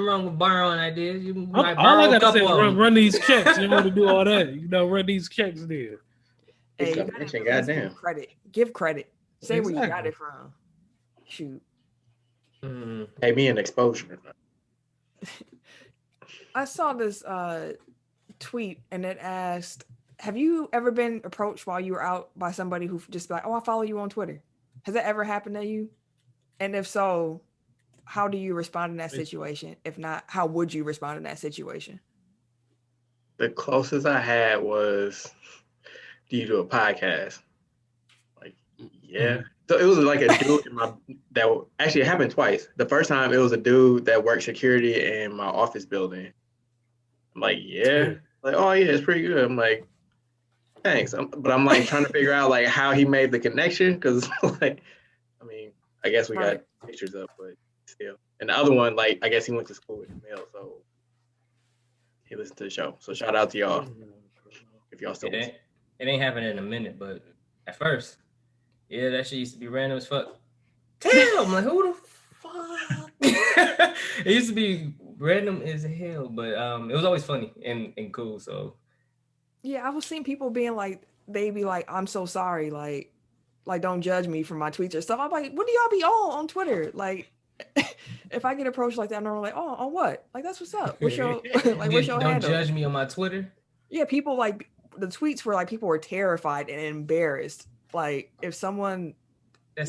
wrong with borrowing ideas. You might all I borrow a gotta say couple is of them. run these checks. You want to do all that? Run these checks there. Hey, you gotta goddamn. Give credit. Say where you got it from. Shoot. Pay me an exposure. I saw this tweet and it asked, have you ever been approached while you were out by somebody who just like, oh, I follow you on Twitter? Has that ever happened to you? And if so, how do you respond in that situation? If not, how would you respond in that situation? The closest I had was, do you do a podcast? Like, yeah. So it was like a dude that actually it happened twice. The first time it was a dude that worked security in my office building. I'm like, yeah. Like, oh yeah, it's pretty good. I'm like, thanks. But I'm like trying to figure out like how he made the connection because like, I mean, I guess we got pictures up, but still. And the other one, like, I guess he went to school with Mel, so he listened to the show. So shout out to y'all if y'all still listen. It ain't happening in a minute, but at first, yeah, that shit used to be random as fuck. Damn, I'm like, who the fuck? It used to be random as hell, but it was always funny and cool. So yeah, I was seeing people being like, they be like, I'm so sorry, like don't judge me for my tweets or stuff. I'm like, what do y'all be on Twitter? Like, if I get approached like that, I'm normally like, oh, on what? Like, that's what's up. What's your like? What's your handle? Don't judge me on my Twitter. Yeah, people like the tweets were like people were terrified and embarrassed. Like if someone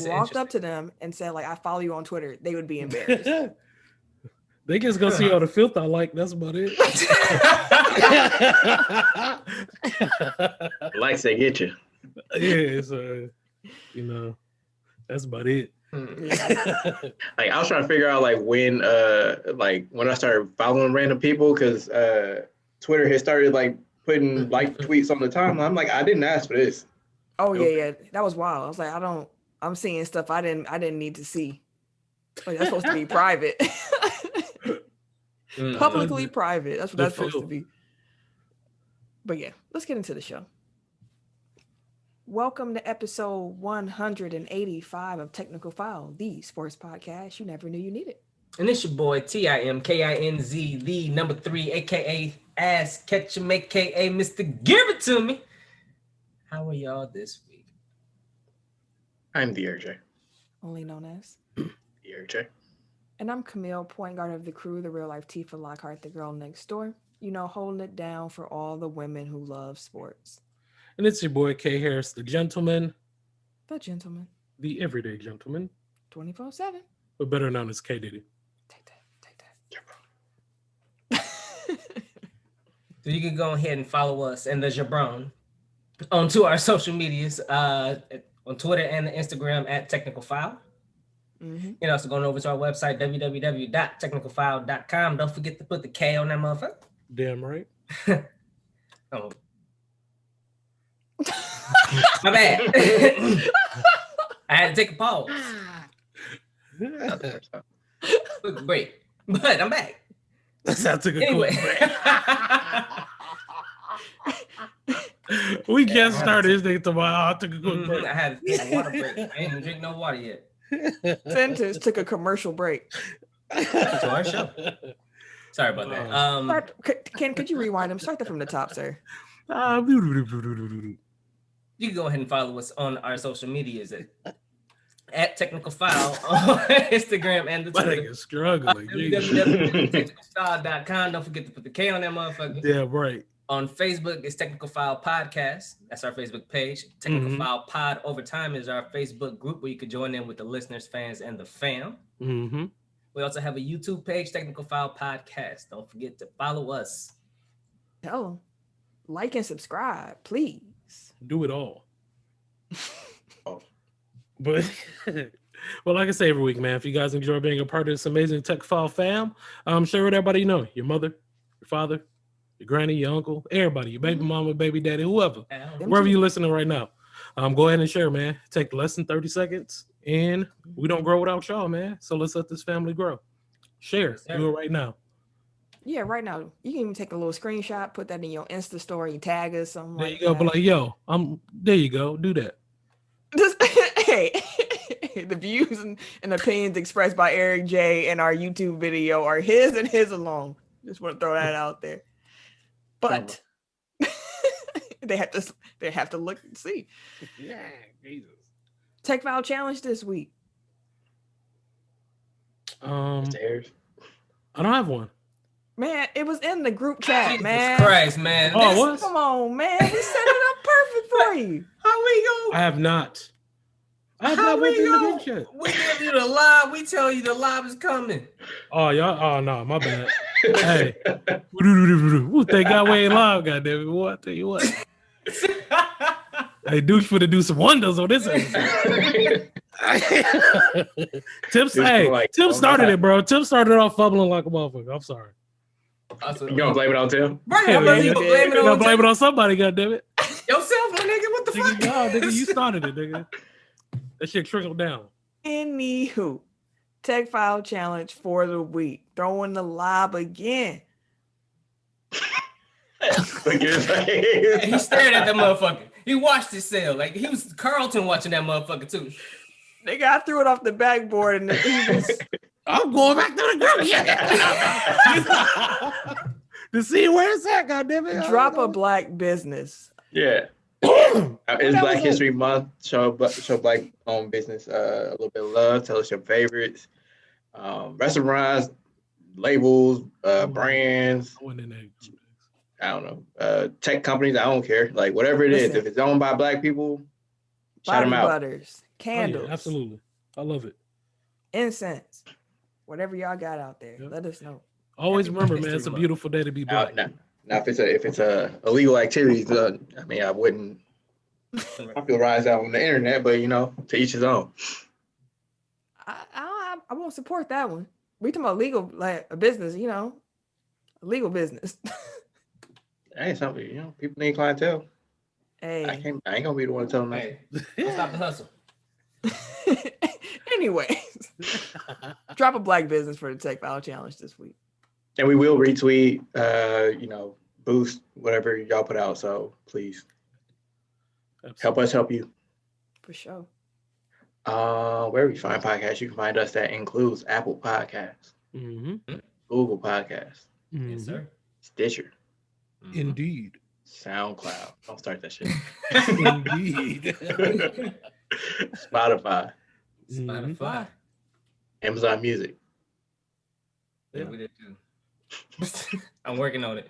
walked up to them and said like, I follow you on Twitter, they would be embarrassed. They just gonna see all the filth I like. That's about it. Likes they get you. Yeah, so that's about it. Like I was trying to figure out like when I started following random people because Twitter had started like putting like tweets on the timeline. I'm like, I didn't ask for this. Oh yeah, that was wild. I was like, I'm seeing stuff I didn't need to see. Like that's supposed to be private. Publicly private. That's what that's supposed to be. But yeah, let's get into the show. Welcome to episode 185 of Technical File, the sports podcast you never knew you needed. And it's your boy TIMKINZ, the number 3, aka Ass Ketchum, aka Mr. Give It To Me. How are y'all this week? I'm the RJ. Only known as the RJ. And I'm Camille, point guard of the crew, the real life Tifa Lockhart, the girl next door. Holding it down for all the women who love sports. And it's your boy K Harris, the gentleman. The gentleman. The everyday gentleman. 24/7. But better known as K Diddy. Take that. So you can go ahead and follow us and the Jabron onto our social medias, on Twitter and the Instagram at Technical File. Mm-hmm. And also going over to our website, www.technicalfile.com. Don't forget to put the K on that motherfucker. Damn right. Oh. My bad. I had to take a pause. Quick break. But I'm back. That's how I took a Anyway. We can't start this thing tomorrow. I took a quick break. I had to take a water break. I ain't even drink no water yet. Sentence took a commercial break. To our show. Sorry about that. Ken, could you rewind him? Start that from the top, sir. You can go ahead and follow us on our social medias at Technical File on Instagram and the Twitter. Nigga struggling. www.technicalfile.com. Don't forget to put the K on that motherfucker. Yeah, right. On Facebook, it's Technical File Podcast. That's our Facebook page. Technical File Pod Overtime is our Facebook group where you can join in with the listeners, fans, and the fam. Mm-hmm. We also have a YouTube page, Technical File Podcast. Don't forget to follow us. Tell them. Like and subscribe, please. Do it all. But, well, like I say every week, man, if you guys enjoy being a part of this amazing Tech File fam, share with everybody you know. Your mother, your father, your granny, your uncle, everybody, your baby mama, baby daddy, whoever. Wherever you're listening right now. Go ahead and share, man. Take less than 30 seconds. And we don't grow without y'all, man. So let's let this family grow. Share. Do it right now. Yeah, right now. You can even take a little screenshot, put that in your Insta story, tag us, something there you go. But like, yo, there you go. Do that. Hey, The views and opinions expressed by Eric J in our YouTube video are his and his alone. Just want to throw that out there. But they have to look and see. Yeah, Jesus. Tech File Challenge this week. Stairs. I don't have one. Man, it was in the group chat, Jesus man. Christ, man. Oh, what? Come on, man. We set it up perfect for you. How we go? I have not. I have How not went we through the go? group chat. We give you the live. We tell you the live is coming. Oh, y'all. Oh, no, my bad. Hey. Ooh, thank God we ain't live, goddamn it. Boy, I tell you what. Hey, Deuce for to do some wonders on this episode. Tim started it, bro. Tim started off fumbling like a motherfucker. I'm sorry. You gonna blame it on Tim? Right, Hell blame yeah. it You gotta on blame it on somebody, goddammit. yourself, my nigga. What the fuck? Nigga, no, nigga, you started it, nigga. That shit trickled down. Anywho, Tech File Challenge for the week. Throwing the lob again. Look at his face. He stared at that motherfucker. He watched his cell. Like he was Carlton watching that motherfucker too. Nigga, I threw it off the backboard and he was I'm going back to the group chat to see where it's at, goddammit. drop a black business. Yeah. It's Black History Month. Show black owned business a little bit of love. Tell us your favorites. Restaurants, labels, brands. I don't know. Tech companies, I don't care. Like whatever it is, if it's owned by black people, shout them out. Butters, candles, Oh, yeah, absolutely. I love it. incense, whatever y'all got out there. Yep. Let us know. Always remember, man, it's a beautiful day to be black. Now, if it's a illegal activities, I mean, I wouldn't popularize that on the internet, but to each his own. I won't support that one. We talking about legal, like a business, a legal business. Hey, something, people need clientele. Hey, I ain't gonna be the one to tell them that. Hey, don't stop the hustle. anyways, drop a black business for the Tech File Challenge this week. And we will retweet, boost whatever y'all put out. So please help us help you. For sure. Where we find podcasts, you can find us. That includes Apple Podcasts, Google Podcasts, Yes, sir. Stitcher, Indeed. SoundCloud. Don't start that shit. Indeed. Spotify, Spotify. Amazon Music. Yeah, we did too. I'm working on it.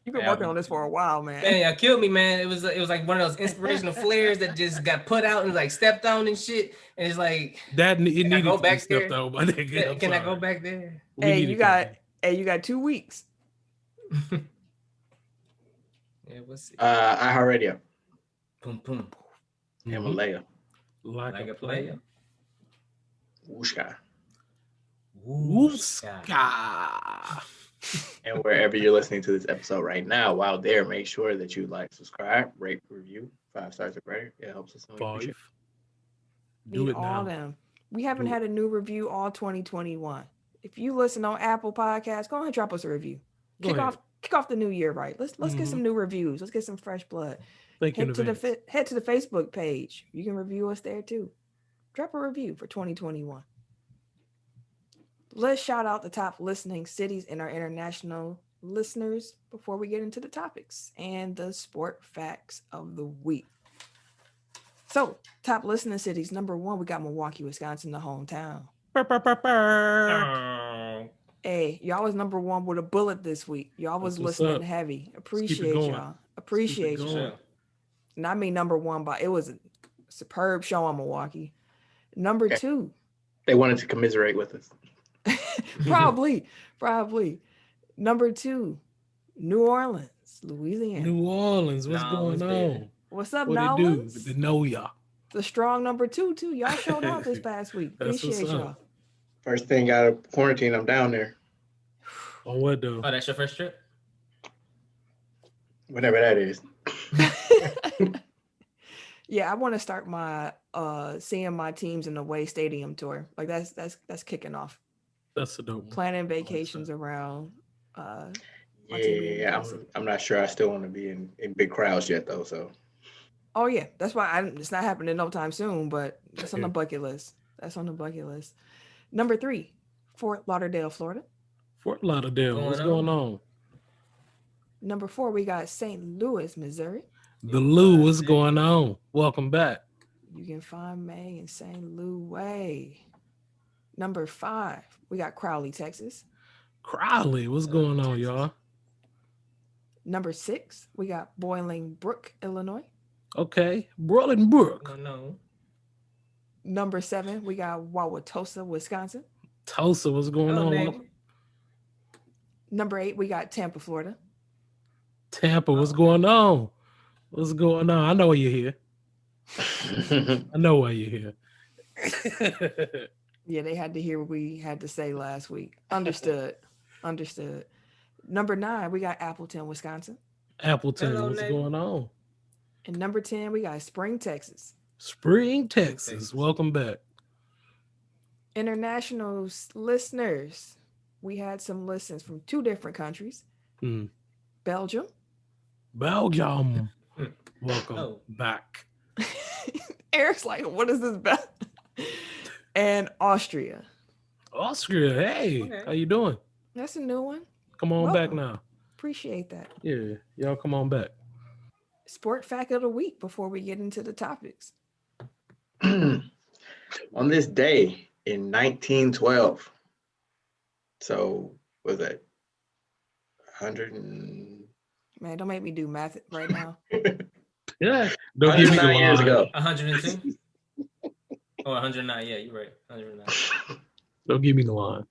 You've been working on this for a while, man. Man, y'all killed me, man. It was like one of those inspirational flares that just got put out and like stepped on and shit. And it's like It needed go to back be stepped there? out, my nigga. can I go back there? Hey, you got 2 weeks. Yeah, we'll see. iHeartRadio, Boom, boom. Himalaya, Like a player. Wooshka, Wooska. and wherever you're listening to this episode right now, while there, make sure that you like, subscribe, rate, review, 5 stars or greater. It helps us. Five. Do Need it all now. them. We haven't Do it. had a new review all 2021. If you listen on Apple Podcasts, go ahead and drop us a review. Go Kick ahead. off the new year right. Let's get some new reviews. Let's get some fresh blood. Thank you in Head to advance. head to the Facebook page. You can review us there too. Drop a review for 2021. Let's shout out the top listening cities and our international listeners before we get into the topics and the sport facts of the week. So, top listening cities. Number 1, we got Milwaukee, Wisconsin, the hometown. Hey, y'all was number 1 with a bullet this week. Y'all was That's what's listening up. heavy. keep it Appreciate going. y'all. Appreciate going. y'all. And I mean number 1, but it was a superb show on Milwaukee. Number 2, They wanted to commiserate with us. probably. Number 2, New Orleans, Louisiana. New Orleans, what's Nah, going what's on? What's up, What New it do? Orleans? The know ya. The strong number 2 too. Y'all showed out this past week. That's what's Appreciate up. y'all. First thing out of quarantine, I'm down there. On what though? Oh, that's your first trip? Whatever that is. Yeah, I want to start my seeing my teams in the away stadium tour. Like that's kicking off. That's a dope one. Planning vacations around. My team being Yeah, inclusive. I'm not sure I still want to be in big crowds yet though. So Oh yeah, that's why it's not happening no time soon. But That's on the bucket list. Number 3, Fort Lauderdale, Florida. Fort Lauderdale, what's going on? Number 4, we got St. Louis, Missouri. The Lou, what's going on? Welcome back. You can find May in St. Louis. Number 5, we got Crowley, Texas. Crowley, what's going on, y'all? Number 6, we got Bolingbrook, Illinois. Okay, Bolingbrook. Oh, no. Number 7, we got Wauwatosa, Wisconsin. Tulsa, what's going on? Name. Number 8, we got Tampa, Florida. Tampa, what's going on? What's going on? I know why you're here. I know why you're here. Yeah, they had to hear what we had to say last week. Understood. Number 9, we got Appleton, Wisconsin. Appleton, Hello, what's neighbor. going on? And number 10, we got Spring, Texas. Spring, Texas. Welcome back. International listeners, we had some listens from 2 different countries. Belgium. Welcome Oh. back. Eric's like, what is this? And Austria. Austria, hey, Okay. how you doing? That's a new one. Come on back Welcome. now. Appreciate that. Yeah, y'all come on back. Sport fact of the week before we get into the topics. On this day in 1912, so was that 100 and Man, don't make me do math right now. Yeah, don't give me the 109 years line. ago. 102? Oh, 109. Yeah, you're right. 109. Don't give me the line.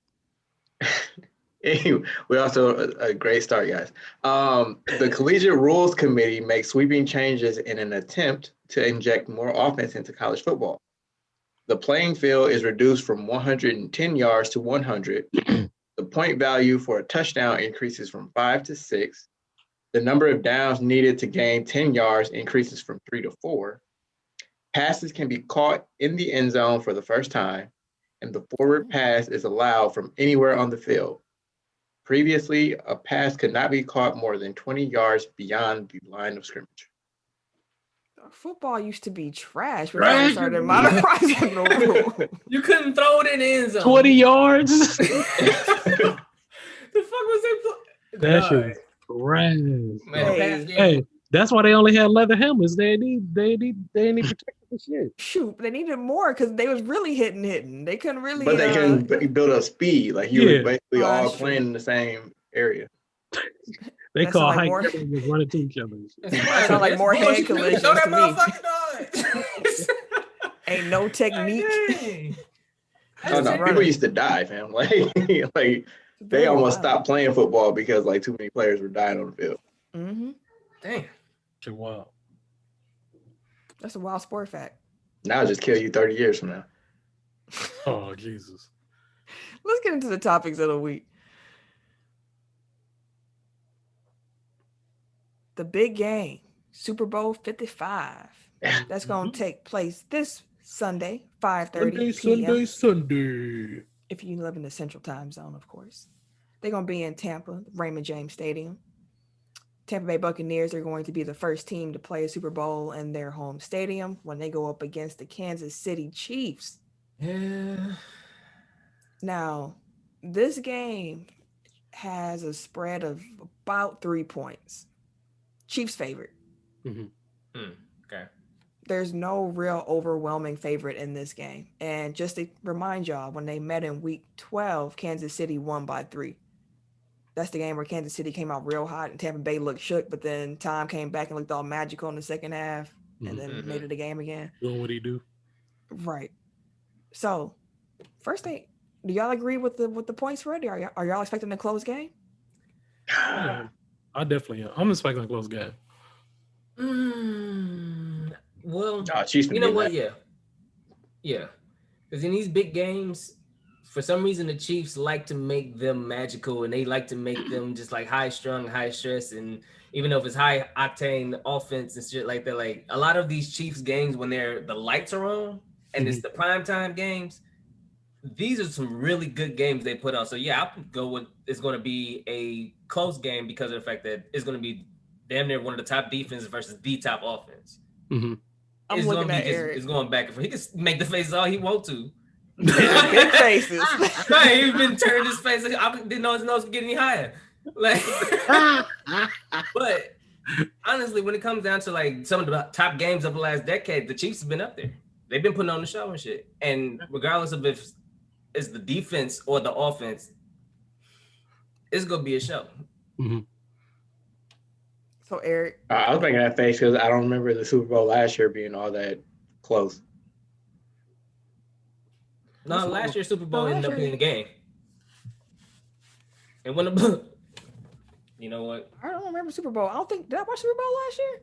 Anyway, we also a great start, guys. The Collegiate Rules Committee makes sweeping changes in an attempt to inject more offense into college football. The playing field is reduced from 110 yards to 100. The point value for a touchdown increases from 5 to 6. The number of downs needed to gain 10 yards increases from 3 to 4. Passes can be caught in the end zone for the first time, and the forward pass is allowed from anywhere on the field. Previously, a pass could not be caught more than 20 yards beyond the line of scrimmage. Football used to be trash before they started modernizing the rule. You couldn't throw it in the end zone. 20 yards? The fuck was they That God. shit is trash. Man, Hey. pass game. Hey, that's why they only had leather helmets. They need protective shit. Shoot, they needed more because they was really hitting. They couldn't really. But they can build up speed. Like you Yeah. were basically Oh, all that's true. playing in the same area. They That call sound like high more- just running to each other. That sound like more hand collisions Throw that to me. motherfucker dog. Ain't no technique. Dang. Oh no, people used to die, fam. Like they Very almost wild. stopped playing football because like too many players were dying on the field. Mm-hmm. Damn. Shit, wow. That's a wild sport fact. Now it'll just kill you 30 years from now. Oh, Jesus. Let's get into the topics of the week. The big game, Super Bowl 55. That's going to take place this Sunday, 5:30 p.m. Sunday. If you live in the Central Time Zone, of course. They're going to be in Tampa, Raymond James Stadium. Tampa Bay Buccaneers are going to be the first team to play a Super Bowl in their home stadium when they go up against the Kansas City Chiefs. Yeah. Now, this game has a spread of about 3 points. Chiefs favorite. Okay. There's no real overwhelming favorite in this game. And just to remind y'all, when they met in week 12, Kansas City won by 3. That's the game where Kansas City came out real hot and Tampa Bay looked shook, but then Tom came back and looked all magical in the second half and then made it a game again. Doing what he do. Right. So, first thing, do y'all agree with the point spread? Are y'all expecting a close game? Yeah, I definitely am. I'm expecting a close game. Well, Chiefs you know what? Yeah. Because in these big games, for some reason, the Chiefs like to make them magical, and they like to make them just like high strung, high stress, and even though if it's high octane offense and shit like that, like a lot of these Chiefs games when the lights are on and it's the primetime games, these are some really good games they put on. So yeah, I'll go with it's going to be a close game because of the fact that it's going to be damn near one of the top defenses versus the top offense. I'm it's looking gonna at be just Eric. it's going back and forth. He can make the faces all he want to. Big faces. Right, he's been turning his face. I didn't know his nose could get any higher. Like, but honestly, when it comes down to like some of the top games of the last decade, the Chiefs have been up there. They've been putting on the show and shit. And regardless of if it's the defense or the offense, it's gonna be a show. Mm-hmm. So Eric, I was making that face because I don't remember the Super Bowl last year being all that close. No, last year's Super Bowl No, ended last up being the game. And when you know what? I don't remember Super Bowl. I don't think did I watch Super Bowl last year?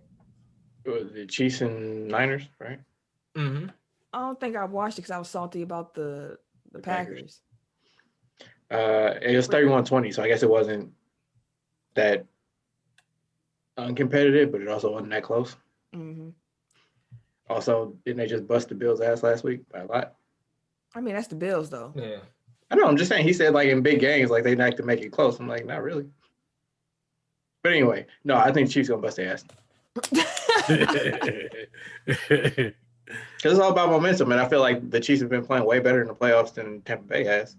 It was the Chiefs and Niners, right? Mm-hmm. I don't think I watched it because I was salty about the Packers. It was 31-20, so I guess it wasn't that uncompetitive, but it also wasn't that close. Mm-hmm. Also, didn't they just bust the Bills' ass last week by a lot? I mean, that's the Bills, though. Yeah. I know. I'm just saying. He said like in big games, like they like to make it close. I'm like, not really. But anyway, no, I think Chiefs gonna bust their ass because it's all about momentum, and I feel like the Chiefs have been playing way better in the playoffs than Tampa Bay has.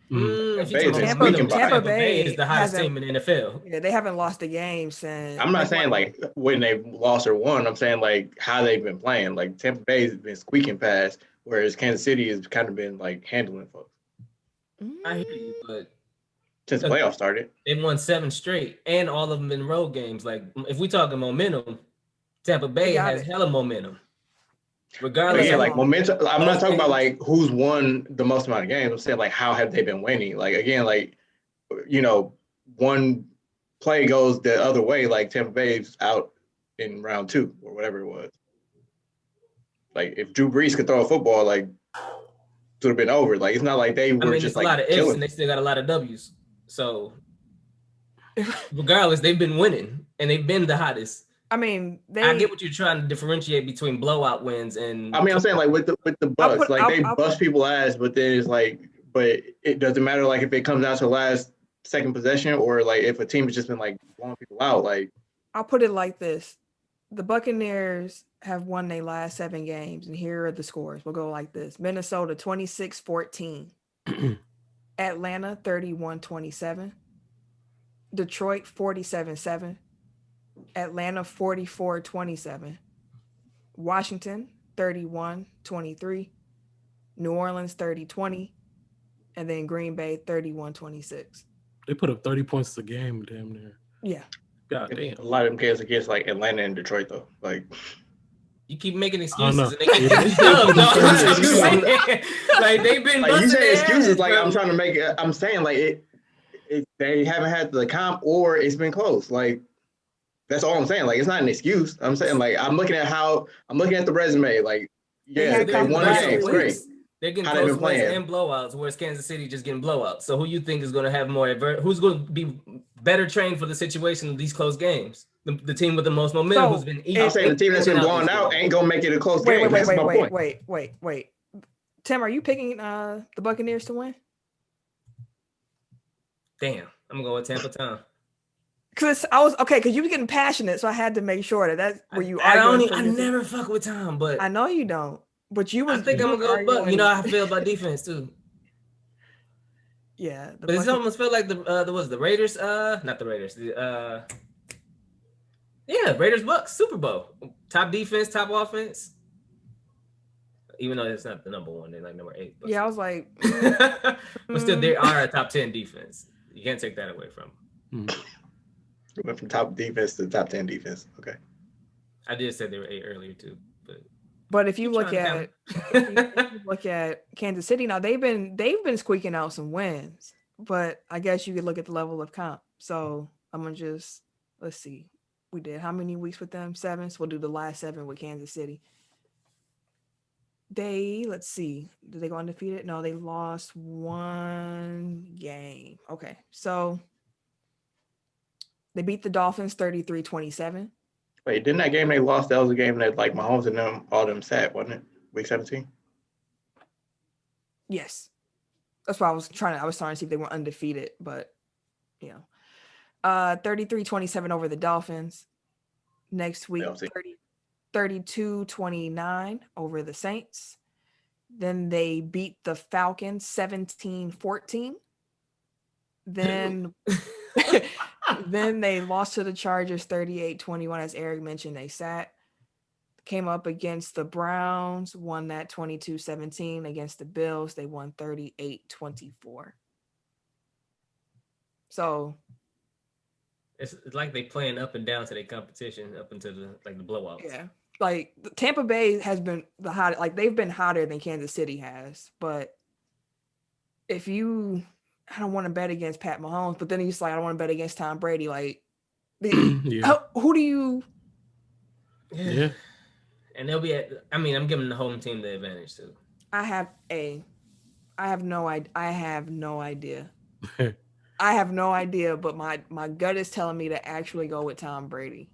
Tampa Bay is the hottest hasn't- team in the NFL. Yeah, they haven't lost a game since. I'm not saying like when they've lost or won. I'm saying like how they've been playing. Like Tampa Bay has been squeaking past, whereas Kansas City has kind of been like handling folks I hear you, but since the playoffs started. they won 7 straight, and all of them in road games. Like if we talking momentum, Tampa Bay has hella momentum. Regardless, Yeah, of like momentum. I'm not talking about like who's won the most amount of games. I'm saying like how have they been winning? Like again, like one play goes the other way. Like Tampa Bay's out in round 2 or whatever it was. Like if Drew Brees could throw a football, like it would have been over. Like it's not like they were just like a lot of ifs and they still got a lot of W's. So regardless, they've been winning and they've been the hottest. I mean, I get what you're trying to differentiate between blowout wins and. I mean, I'm saying like with the Bucks, they bust people ass, but then it's like, but it doesn't matter like if it comes down to the last second possession or like if a team has just been like blowing people out. Like I'll put it like this: the Buccaneers have won their last 7 games, and here are the scores. We'll go like this: Minnesota 26-14, Atlanta 31-27, Detroit 47-7. Atlanta 44-27, Washington 31-23, New Orleans 30-20, and then Green Bay 31-26. They put up 30 points a game, damn near. Yeah. God damn. a lot of them games against like Atlanta and Detroit though. Like you keep making excuses. Oh, no. And they keep getting dubs, no? Like they've been you say excuses. ass, like bro. I'm trying to make it. I'm saying like it. They haven't had the comp or it's been close. Like. That's all I'm saying. Like, it's not an excuse. I'm saying, like, I'm looking at the resume. Like, yeah, they won the game. It's great. They're getting close wins and blowouts, whereas Kansas City just getting blowouts. So who you think is going to have more? Who's going to be better trained for the situation of these close games? The team with the most momentum, who's been eating. I'm saying the team that's been blown out ain't going to make it a close game. Wait. Tim, are you picking the Buccaneers to win? Damn, I'm going to go with Tampa Town. Because you were getting passionate, so I had to make sure that that's where you are. I never fuck with Tom, but I know you don't. But you was. I think I'm gonna go Buck. You know how I feel about defense too. Yeah, but it almost felt like the Raiders. Not the Raiders. Raiders Bucks Super Bowl. Top defense, top offense. Even though it's not the number 1, they're like number 8. But yeah, I was like, but still, they are a top 10 defense. You can't take that away from them. We went from top defense to top 10 defense. Okay. I did say they were 8 earlier too, but if you look at Kansas City now, they've been squeaking out some wins, but I guess you could look at the level of comp. So I'm gonna let's see. We did how many weeks with them? 7. So we'll do the last 7 with Kansas City. Let's see. Did they go undefeated? No, they lost 1 game. Okay, so. They beat the Dolphins 33-27. Wait, didn't that game they lost? That was a game that like Mahomes and all them sat, wasn't it? Week 17. Yes, that's why I was trying to see if they were undefeated, but 33-27 over the Dolphins. Next week, 32-29 over the Saints. Then they beat the Falcons 17-14. Then then they lost to the Chargers 38-21. As Eric mentioned, they sat. Came up against the Browns, won that 22-17. Against the Bills, they won 38-24. So it's like they playing up and down to their competition up into the blowouts. yeah. Like Tampa Bay has been the hot, like they've been hotter than Kansas City has. But if you, I don't want to bet against Pat Mahomes, but then he's like, I don't want to bet against Tom Brady. Like, who do you? Yeah. And they'll be I'm giving the home team the advantage too. I have no idea. I have no idea, but my gut is telling me to actually go with Tom Brady.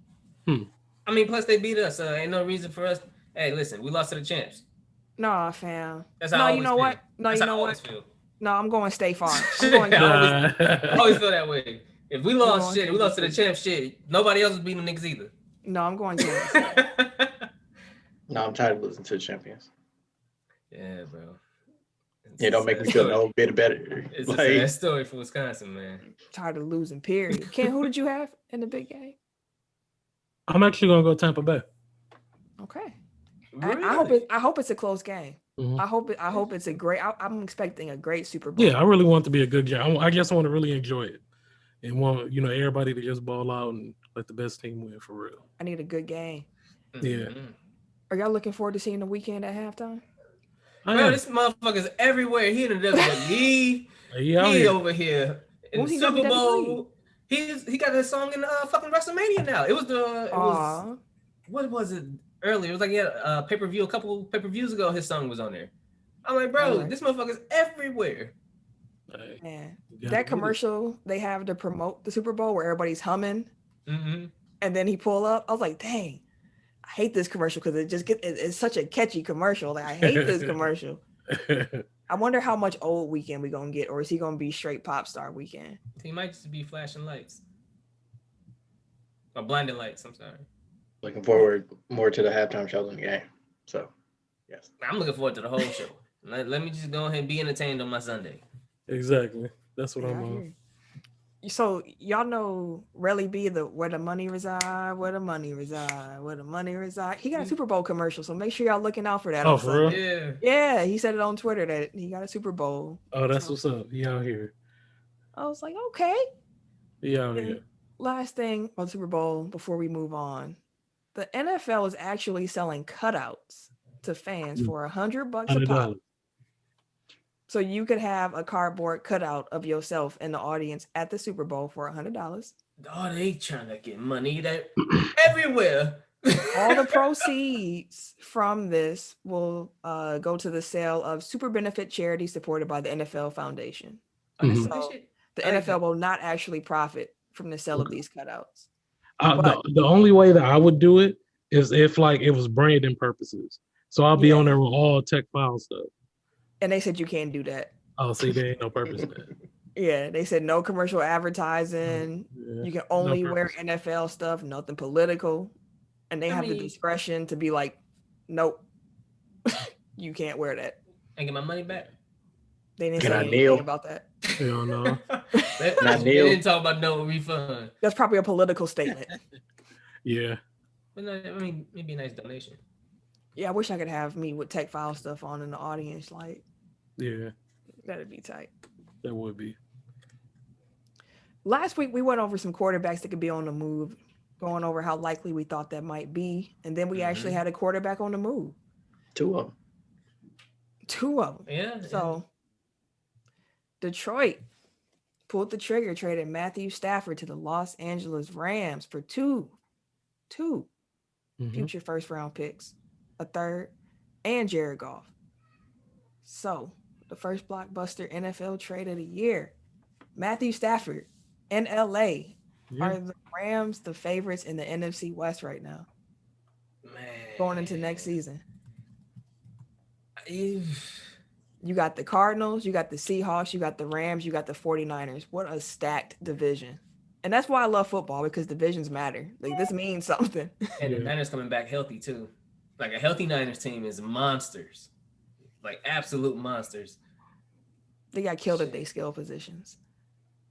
Plus they beat us. Ain't no reason for us. Hey, listen, we lost to the champs. Nah, fam. That's how I always feel. What? No, That's you how know I what? always feel. No, I'm going Stay Farm. I'm going. I always feel that way. If we lost we lost to the champs shit. Nobody else was beating them niggas either. No, I'm going to. No, I'm tired of losing to the champions. Yeah, bro. Don't make me feel no bit better. It's a sad story for Wisconsin, man. Tired of losing, period. Ken, who did you have in the big game? I'm actually gonna go Tampa Bay. Okay. Really? I hope it's a close game. Mm-hmm. I hope it's a great. I'm expecting a great Super Bowl. Yeah, I really want it to be a good game. I just want to really enjoy it and want everybody to just ball out and let the best team win for real. I need a good game. Yeah. Are y'all looking forward to seeing the weekend at halftime? Bro, this motherfucker's everywhere. He in the WWE. He over here in the Super Bowl. He got his song in fucking WrestleMania now. What was it earlier? It was like pay-per-view a couple pay-per-views ago. His song was on there. I'm like, bro, this motherfucker's everywhere. Man, that commercial they have to promote the Super Bowl where everybody's humming, and then he pull up. I was like, dang. I hate this commercial because it's such a catchy commercial. Like I hate this commercial. I wonder how much old weekend we gonna get, or is he gonna be straight pop star weekend? He might just be flashing lights. Or blinding lights, I'm sorry. Looking forward more to the halftime show than the game. So yes. I'm looking forward to the whole show. Let me just go ahead and be entertained on my Sunday. Exactly. That's what I'm on. So y'all know Relly B, where the money reside, where the money reside, where the money reside. He got a Super Bowl commercial, so make sure y'all looking out for that. Oh, for real? Yeah. Yeah, he said it on Twitter that he got a Super Bowl. Oh, that's what's up. He out here. I was like, okay. He out here. Last thing about the Super Bowl before we move on. The NFL is actually selling cutouts to fans for $100 a pop. So you could have a cardboard cutout of yourself in the audience at the Super Bowl for $100. Oh, they trying to get money everywhere. All the proceeds from this will go to the sale of super benefit charity supported by the NFL Foundation. So the NFL will not actually profit from the sale of these cutouts. The only way that I would do it is if it was branding purposes. So I'll be on there with all tech file stuff. And they said you can't do that. Oh, see, there ain't no purpose in that. Yeah, they said no commercial advertising. Yeah, you can only wear NFL stuff, nothing political. And they have the discretion to be like, nope, you can't wear that. And get my money back. They didn't say anything about that. Hell no. They didn't talk about no refund. That's probably a political statement. Yeah. But no, maybe a nice donation. Yeah, I wish I could have me with tech file stuff on in the audience. Yeah. That'd be tight. That would be. Last week, we went over some quarterbacks that could be on the move, going over how likely we thought that might be. And then we actually had a quarterback on the move. Two of them. Yeah. So Detroit pulled the trigger, traded Matthew Stafford to the Los Angeles Rams for two future first round picks, a third, and Jared Goff. So the first blockbuster NFL trade of the year. Matthew Stafford in LA. Are the Rams the favorites in the NFC West right now? Man. Going into next season. You got the Cardinals, you got the Seahawks, you got the Rams, you got the 49ers. What a stacked division. And that's why I love football, because divisions matter. Like, this means something. And the Niners coming back healthy too. Like a healthy Niners team is monsters. Like absolute monsters. They got killed at their skill positions.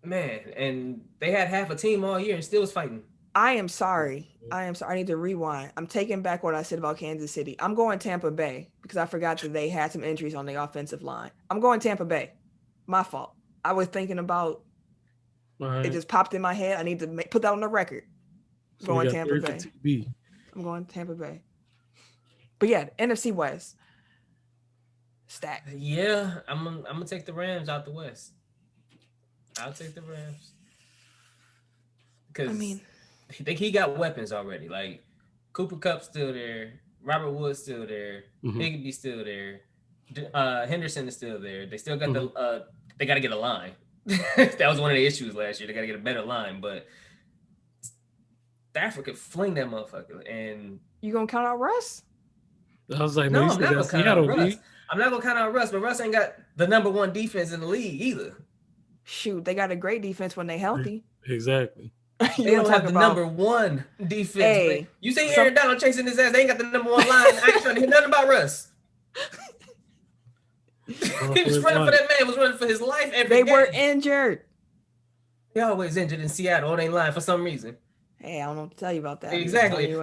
Man, and they had half a team all year and still was fighting. I am sorry. I need to rewind. I'm taking back what I said about Kansas City. I'm going Tampa Bay because I forgot that they had some injuries on the offensive line. I'm going Tampa Bay. My fault. I was thinking about it, just popped in my head. I need to put that on the record. So Going Tampa Bay. I'm going Tampa Bay. But yeah, NFC West. Stacked. Yeah, I'm gonna take the Rams out the West. I'll take the Rams. Because he got weapons already. Like Cooper Kupp's still there, Robert Woods still there, Higbee's still there, Henderson is still there. They still got they got to get a line. That was one of the issues last year. They got to get a better line, but Stafford could fling that motherfucker. And you gonna count out Russ? I was like, no, I'm not gonna count out Russ. I'm not gonna count out Russ, but Russ ain't got the number one defense in the league either. Shoot, they got a great defense when they healthy. Exactly. They don't have the number one defense. Hey, you see Aaron Donald chasing his ass. They ain't got the number one line. I ain't trying to hear nothing about Russ. He was running for that man. Was running for his life every game. Were injured. They always injured in Seattle. They ain't lying for some reason. Hey, I don't know what to tell you about that. Exactly.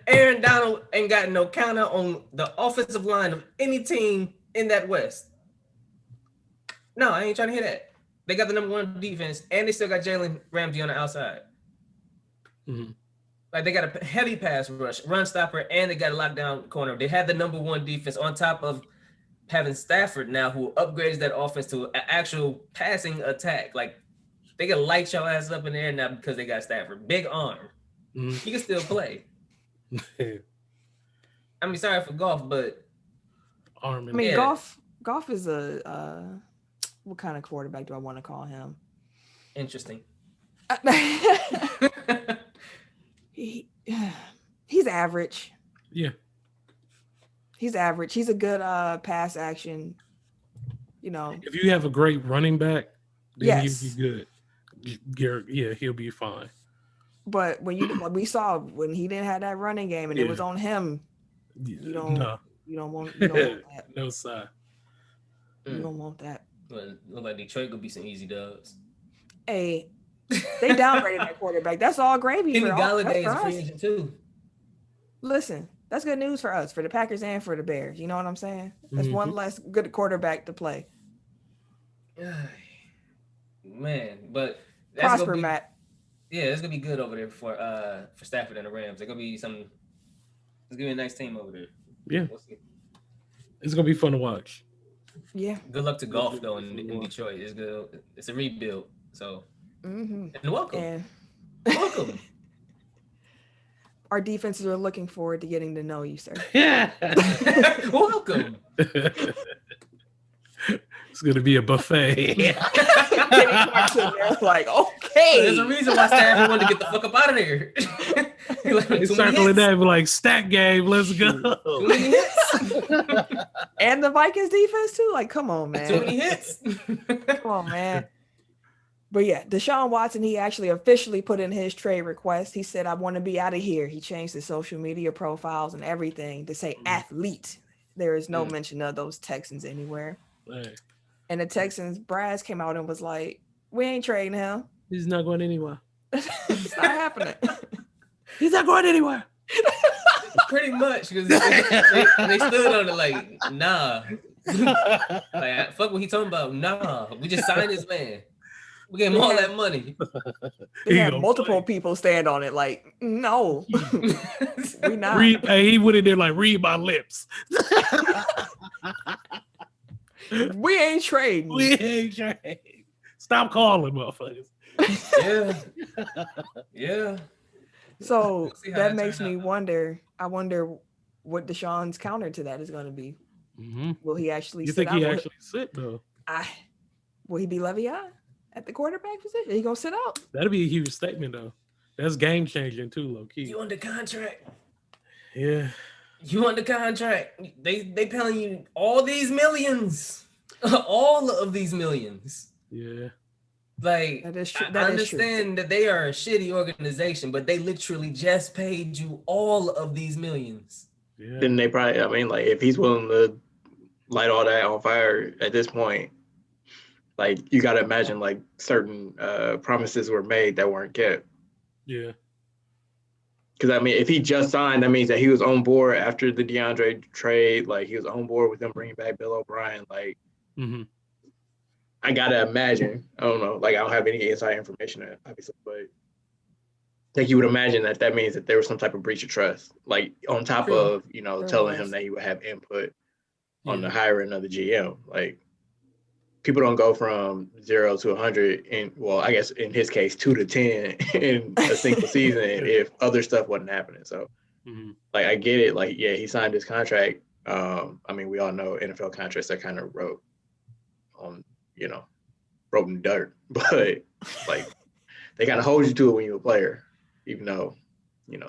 Aaron Donald ain't got no counter on the offensive line of any team in that West. No, I ain't trying to hear that. They got the number one defense, and they still got Jalen Ramsey on the outside. Like they got a heavy pass rush, run stopper, and they got a lockdown corner. They had the number one defense on top of having Stafford now, who upgrades that offense to an actual passing attack. Like they can light your ass up in the air now because they got Stafford. Big arm. He can still play. I mean, sorry for Goff, but arm. I mean, Goff is a what kind of quarterback do I want to call him? Interesting. He's average. Yeah. He's average. He's a good pass action. You know. If you have a great running back, then he'll be good. Yeah, he'll be fine. But we saw when he didn't have that running game and it was on him, you don't want that. No side. You don't want that. Well, look like Detroit could be some easy dubs. Hey, they downgraded that quarterback. That's all gravy. Kenny Galladay is a free agent too. Listen, that's good news for us, for the Packers and for the Bears. You know what I'm saying? That's one less good quarterback to play. Man, but that's prosper, Matt. Yeah, it's gonna be good over there for Stafford and the Rams. They're gonna be some. It's gonna be a nice team over there. Yeah, it's gonna be fun to watch. Yeah. Good luck to Goff though in Detroit. It's good. It's a rebuild. So. And welcome. Welcome. Our defenses are looking forward to getting to know you, sir. Welcome. It's gonna be a buffet. Like, okay. There's a reason why Stafford wanted to get the fuck up out of there. Like, circling that, like stack game. Let's go. And the Vikings defense too. Like, come on, man. Too many hits. Come on, man. But yeah, Deshaun Watson, he actually officially put in his trade request. He said, I want to be out of here. He changed his social media profiles and everything to say athlete. There is no mention of those Texans anywhere. Right. And the Texans brass came out and was like, we ain't trading him. He's not going anywhere. It's not happening. He's not going anywhere. Pretty much, because they stood on it like, nah. Like, fuck what he talking about. Nah, we just signed this man. We gave him all that money. They had multiple people stand on it like, no. We not. He went in there like, read my lips. We ain't trading. We ain't trading. Stop calling, motherfuckers. Yeah. So that makes me wonder. I wonder what Deshaun's counter to that is going to be. Will he actually? You think he actually sit though? Will he be Le'Veon at the quarterback position? He gonna sit out? That'd be a huge statement though. That's game changing too, low key. You under contract? Yeah. You under contract? They paying you all these millions, all of these millions. Yeah. Like, That is true. I That is true. understand that they are a shitty organization, but they literally just paid you all of these millions. Yeah. Then they probably, I mean, like if he's willing to light all that on fire at this point, like you got to imagine like certain promises were made that weren't kept. Yeah. Because I mean, if he just signed, that means that he was on board after the DeAndre trade. Like he was on board with them bringing back Bill O'Brien. Like I gotta imagine. I don't know. Like I don't have any inside information, obviously, but like you would imagine that means that there was some type of breach of trust. Like on top of telling him that he would have input on the hiring of the GM. Like people don't go from 0 to 100 in, well, I guess in his case, 2 to 10 in a single season if other stuff wasn't happening. So, like, I get it. Like, yeah, he signed his contract. I mean, we all know NFL contracts are kind of wrote in dirt, but like they kind of hold you to it when you're a player, even though,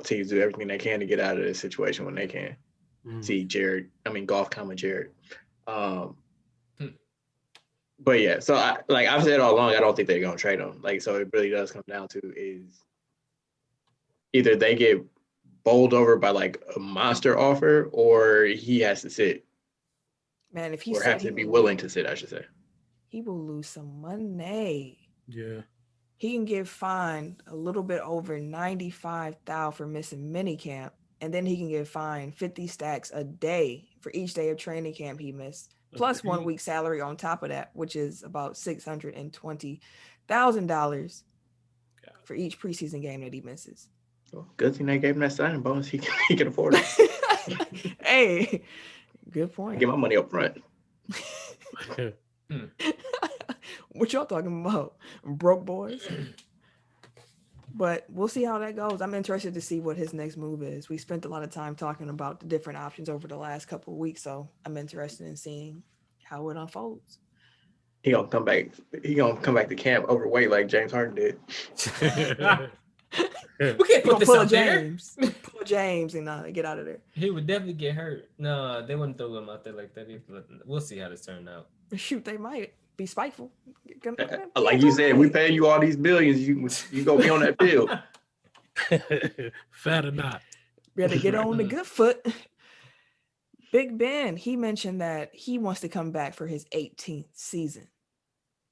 teams do everything they can to get out of this situation when they can. See Golf, Jared. But yeah, so I've said all along, I don't think they're gonna trade him. Like, so it really does come down to is either they get bowled over by like a monster offer, or he has to sit. Man, if he or have to be willing to sit, I should say. He will lose some money. Yeah. He can get fined a little bit over $95,000 for missing minicamp, and then he can get fined 50 stacks a day for each day of training camp he missed. Plus 1 week salary on top of that, which is about $620,000 for each preseason game that he misses. Well, good thing they gave him that signing bonus. He can afford it. Hey, good point. Get my money up front. What y'all talking about? Broke boys? But we'll see how that goes. I'm interested to see what his next move is. We spent a lot of time talking about the different options over the last couple of weeks, so I'm interested in seeing how it unfolds. He gonna come back to camp overweight like James Harden did. We can't put this out there. Pull James and get out of there. He would definitely get hurt. No, they wouldn't throw him out there like that. We'll see how this turned out. Shoot, they might be spiteful. Like you said, we pay you all these billions. You gonna be on that field. Fat or not. Better get on the good foot. Big Ben, he mentioned that he wants to come back for his 18th season.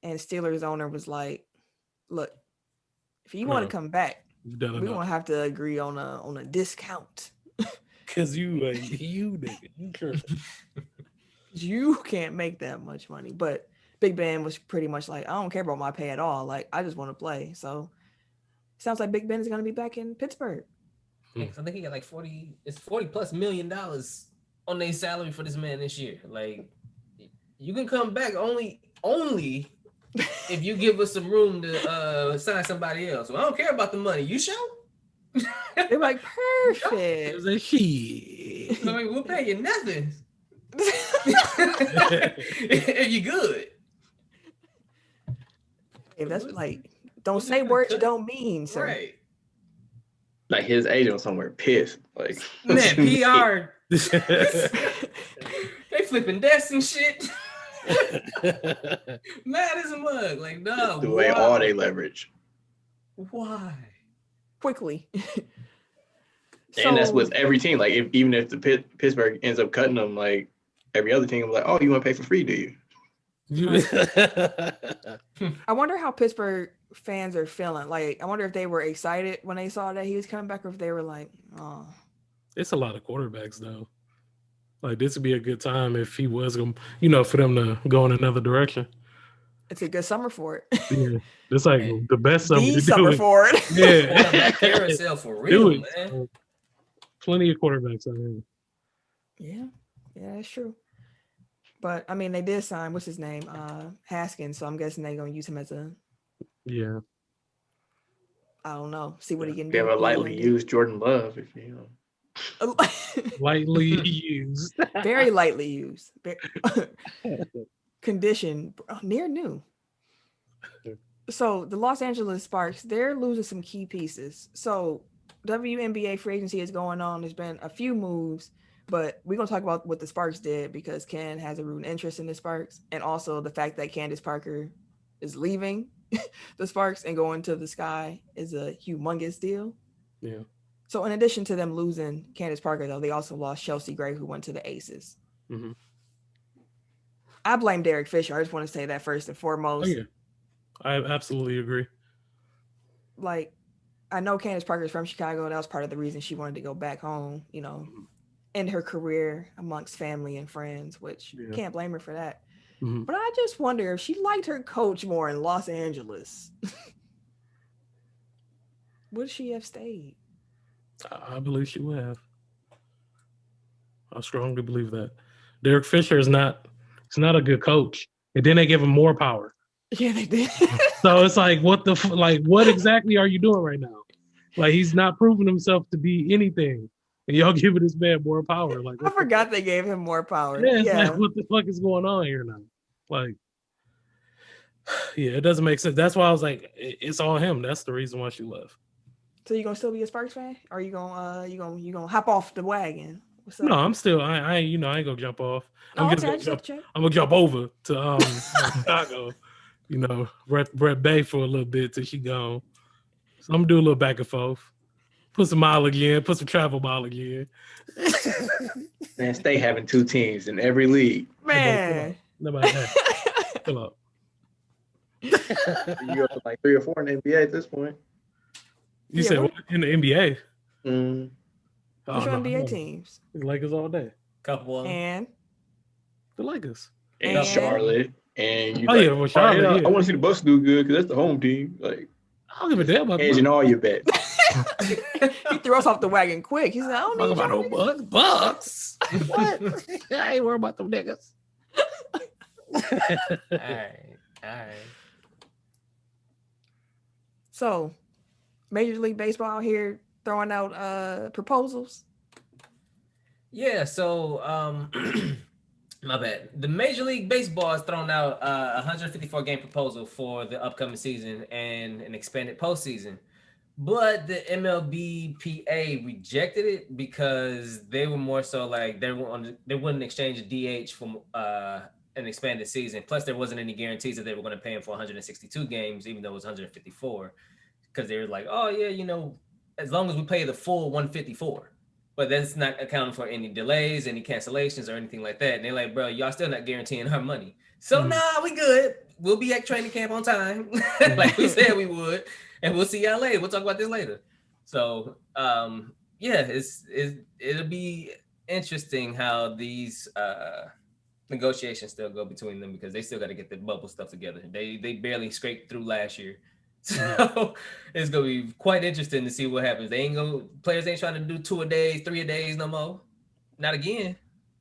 And Steelers owner was like, look, if you want to come back, we're going to have to agree on a discount. Because you can't make that much money. But Big Ben was pretty much like, I don't care about my pay at all. Like, I just want to play. So sounds like Big Ben is going to be back in Pittsburgh. Yeah, I think he got like $40+ million on their salary for this man this year. Like, you can come back only if you give us some room to sign somebody else. Well, I don't care about the money. You sure? They're like, perfect. It was a he. I mean, we'll pay you nothing. If you good. If that's like, don't say words you don't mean, sir. Right. Like his agent was somewhere pissed. Like, man, PR. They flipping desks and shit. Mad as a mug. Like, no. The way all they leverage. Why? Quickly. And that's with every team. Like, even if the Pittsburgh ends up cutting them, like every other team, like, oh, you want to pay for free, do you? I wonder how Pittsburgh fans are feeling. Like, I wonder if they were excited when they saw that he was coming back, or if they were like, oh. It's a lot of quarterbacks, though. Like, this would be a good time if he was going to, for them to go in another direction. It's a good summer for it. Yeah. It's like the best summer to summer do it. for it. Yeah. Carousel for real, man. Plenty of quarterbacks out here. Yeah, that's true. But I mean, they did sign what's his name, Haskins. So I'm guessing they're gonna use him as a. Yeah. I don't know. See what he can do. They have a lightly used Jordan Love, if you know. Lightly used. Very lightly used. Condition near new. So the Los Angeles Sparks, they're losing some key pieces. So WNBA free agency is going on. There's been a few moves, but we're going to talk about what the Sparks did because Ken has a root interest in the Sparks, and also the fact that Candace Parker is leaving the Sparks and going to the Sky is a humongous deal. Yeah. So in addition to them losing Candace Parker, though, they also lost Chelsea Gray, who went to the Aces. Mm-hmm. I blame Derek Fisher. I just want to say that first and foremost. Oh, yeah. I absolutely agree. Like, I know Candace Parker is from Chicago. That was part of the reason she wanted to go back home, end her career amongst family and friends, which can't blame her for that. Mm-hmm. But I just wonder if she liked her coach more in Los Angeles. Would she have stayed? I believe she would have. I strongly believe that. Derek Fisher is not a good coach. And then they give him more power. Yeah, they did. So it's like, what exactly are you doing right now? Like, he's not proving himself to be anything. And y'all giving this man more power. Like, I forgot they gave him more power. Yeah, it's like, what the fuck is going on here now? Like, yeah, it doesn't make sense. That's why I was like, it's all him. That's the reason why she left. So you gonna still be a Sparks fan? Or you gonna hop off the wagon? What's up? No, I'm still. I ain't gonna jump off. I'm gonna jump over to Chicago. Brett Bay for a little bit till she gone. So I'm gonna do a little back and forth. Put some mile again. Put some travel mile again. Man, stay having two teams in every league. Man, nobody that. Come up. You're up to like 3 or 4 in the NBA at this point. You said what? In the NBA? Mm. What's your NBA teams? The Lakers all day. Couple of them. And the Lakers. And Charlotte. And Charlotte. I want to see the Bucks do good because that's the home team. Like, I don't give a damn about hedging all your bets. He threw us off the wagon quick. He said, I don't need about no Bucks. What? I ain't worried about them niggas. All right. So, Major League Baseball out here throwing out proposals. Yeah, so my bad. The Major League Baseball has thrown out a 154-game proposal for the upcoming season and an expanded postseason. But the MLBPA rejected it because they were more so like they wouldn't exchange a DH for an expanded season. Plus, there wasn't any guarantees that they were going to pay him for 162 games, even though it was 154. Because they were like, oh, yeah, as long as we pay the full 154. But that's not accounting for any delays, any cancellations, or anything like that. And they're like, bro, y'all still not guaranteeing our money. So, nah, we good. We'll be at training camp on time, like we said we would. And we'll see y'all later. We'll talk about this later. So, it'll be interesting how these negotiations still go between them because they still got to get the bubble stuff together. They barely scraped through last year. So it's gonna be quite interesting to see what happens. Players ain't trying to do 2 a days, 3 a days no more. Not again.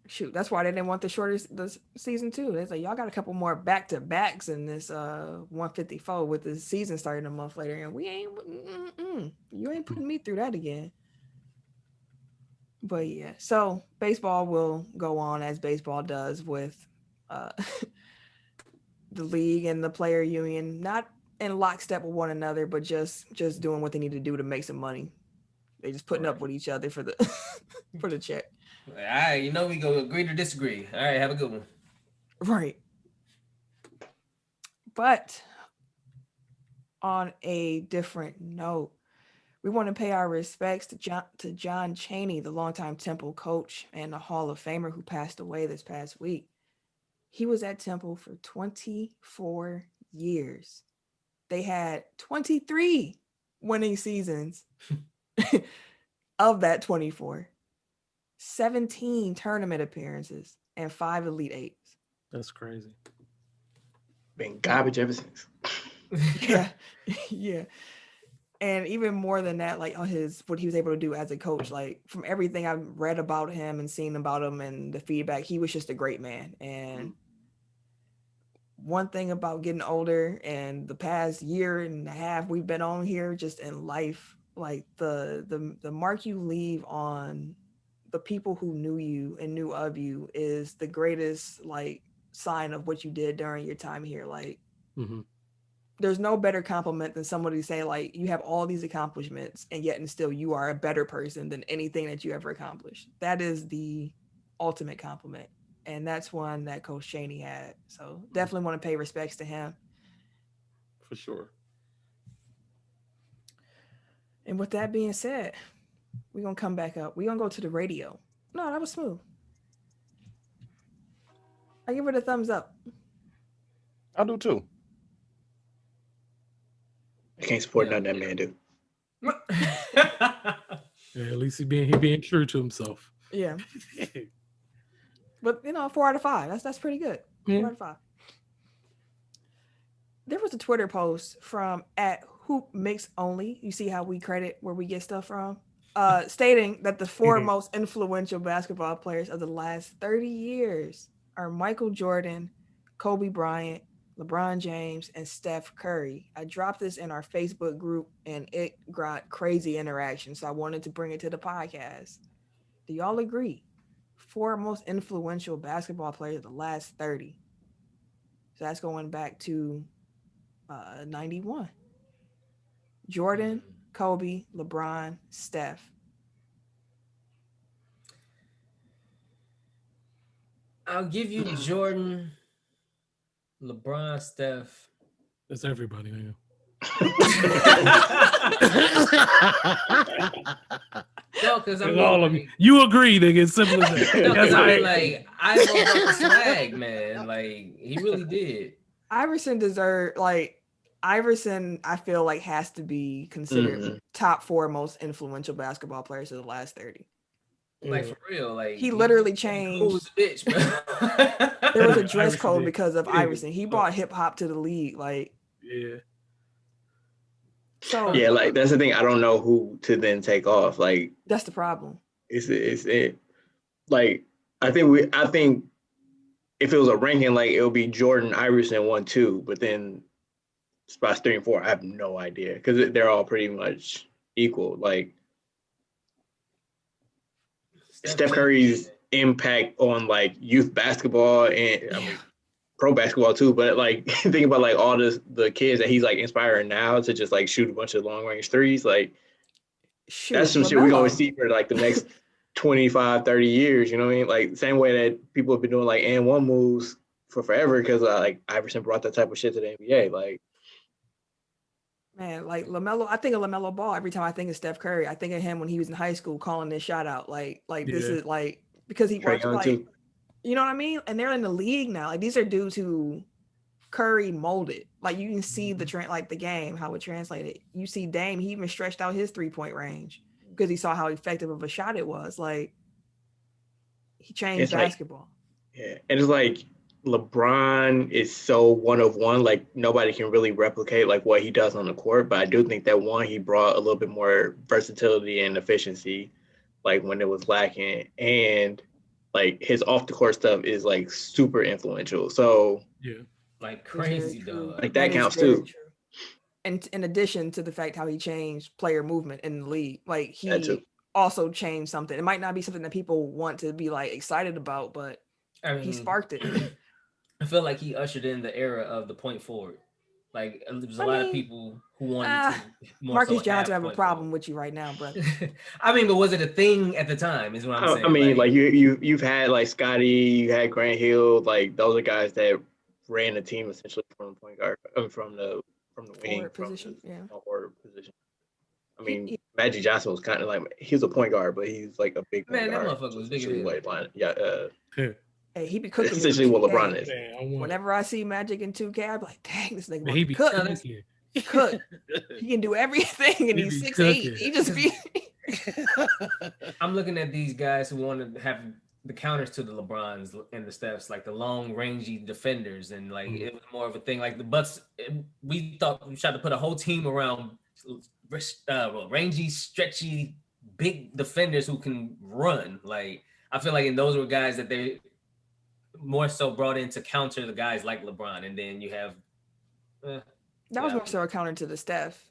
Shoot, that's why they didn't want the season too. They like, y'all got a couple more back-to-backs in this 154 with the season starting a month later, and we ain't you ain't putting me through that again. But yeah, so baseball will go on as baseball does with the league and the player union, not in lockstep with one another, but just doing what they need to do to make some money. They just putting up with each other for the for the check. All right, we go agree to disagree. All right, have a good one. Right. But on a different note, we want to pay our respects to John Chaney, the longtime Temple coach and the Hall of Famer who passed away this past week. He was at Temple for 24 years. They had 23 winning seasons of that 24, 17 tournament appearances, and 5 Elite Eights. That's crazy. Been garbage ever since. Yeah. And even more than that, like on what he was able to do as a coach, like from everything I've read about him and seen about him and the feedback, he was just a great man. And one thing about getting older and the past year and a half we've been on here just in life, like the mark you leave on the people who knew you and knew of you is the greatest like sign of what you did during your time here. Like there's no better compliment than somebody saying like you have all these accomplishments and yet and still you are a better person than anything that you ever accomplished. That is the ultimate compliment. And that's one that Coach Chaney had. So definitely want to pay respects to him. for sure. And with that being said, we're gonna come back up. We're gonna go to the radio. No, that was smooth. I give it a thumbs up. I do too. I can't support nothing that man do. Yeah, at least he being true to himself. Yeah. But 4 out of 5. That's pretty good. 4 out of 5. There was a Twitter post from @HoopMixOnly. You see how we credit where we get stuff from? Stating that the 4 most influential basketball players of the last 30 years are Michael Jordan, Kobe Bryant, LeBron James, and Steph Curry. I dropped this in our Facebook group and it got crazy interaction, so I wanted to bring it to the podcast. Do y'all agree? 4 most influential basketball players of the last 30. So that's going back to 91. Jordan, Kobe, LeBron, Steph. I'll give you Jordan, LeBron, Steph. That's everybody now. No, because I mean, all of you. You agree, nigga. It's simple as that. No, because I mean, like, I love the swag, man. Like, he really did. Iverson deserved, like, Iverson, I feel like, has to be considered top 4 most influential basketball players of the last 30. Like, for real. Like, he literally changed. Coolest bitch, bro. There was a dress code because of Iverson. He brought hip hop to the league. Like, yeah. So yeah, like that's the thing. I don't know who to then take off. Like that's the problem. It's like I think if it was a ranking, like it would be Jordan, Iverson 1, 2, but then spots 3 and 4, I have no idea because they're all pretty much equal. Like Steph Curry's impact on like youth basketball and I mean pro basketball too, but like think about like all the kids that he's like inspiring now to just like shoot a bunch of long range threes. Like that's some shit we're gonna see for like the next 25, 30 years, you know what I mean? Like same way that people have been doing like and one moves for forever because like Iverson brought that type of shit to the NBA. Like man, like LaMelo, I think of LaMelo Ball every time I think of Steph Curry. I think of him when he was in high school calling this shot out. Like this is like because he works like too. You know what I mean? And they're in the league now. Like these are dudes who Curry molded. Like you can see the the game, how it translated. You see Dame, he even stretched out his 3-point range because he saw how effective of a shot it was. Like he changed basketball. Like, yeah. And it's like LeBron is so one of one, like nobody can really replicate like what he does on the court. But I do think that he brought a little bit more versatility and efficiency, like when it was lacking. And like his off the court stuff is like super influential. So yeah, like crazy though. Like that counts too. True. And in addition to the fact how he changed player movement in the league, like he also changed something. It might not be something that people want to be like excited about, but I mean, he sparked it. I feel like he ushered in the era of the point forward. Like there was a lot of people who wanted to. Marcus Johnson have a problem with you right now, brother. I mean, but was it a thing at the time? Is what I'm saying. I mean, like you've had like Scotty, you had Grant Hill, like those are guys that ran the team essentially from the point guard, from the wing position, forward position. I mean, Magic Johnson was kind of like he was a point guard, but he's like a big man. That motherfucker was bigger than Hey, he be cooking. That's essentially what LeBron is. Whenever I see Magic in 2K, I'm like, dang, this nigga he be cooking. Cook. He can do everything, and he's 6'8". He just be. I'm looking at these guys who want to have the counters to the LeBrons and the Stephs, like the long, rangy defenders, and like it was more of a thing. Like the Bucks, we thought we tried to put a whole team around rangy, stretchy, big defenders who can run. Like I feel like, and those were guys that they more so brought in to counter the guys like LeBron, and then you have that was more so a counter to the Steph.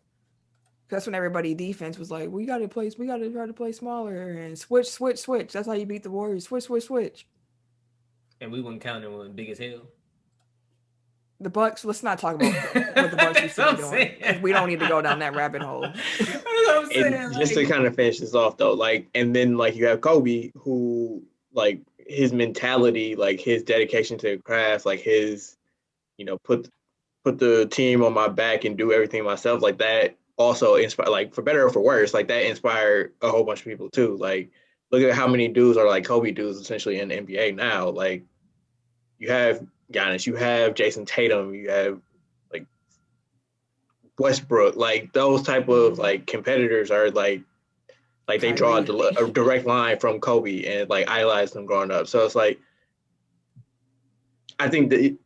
That's when everybody defense was like, we got to try to play smaller and switch. That's how you beat the Warriors. Switch. And we wouldn't counter when big as hell. The Bucks. Let's not talk about what the Bucks used to be doing. We don't need to go down that rabbit hole. Just to kind of finish this off though, like, and then like you have Kobe, who like his mentality, like his dedication to the craft, like his, put put the team on my back and do everything myself, like that also inspire, like for better or for worse, like that inspired a whole bunch of people too. Like look at how many dudes are like Kobe dudes essentially in the NBA now. Like you have Giannis, you have Jason Tatum, you have like Westbrook, like those type of like competitors are like they draw a direct line from Kobe and like idolize them growing up. So it's like I think that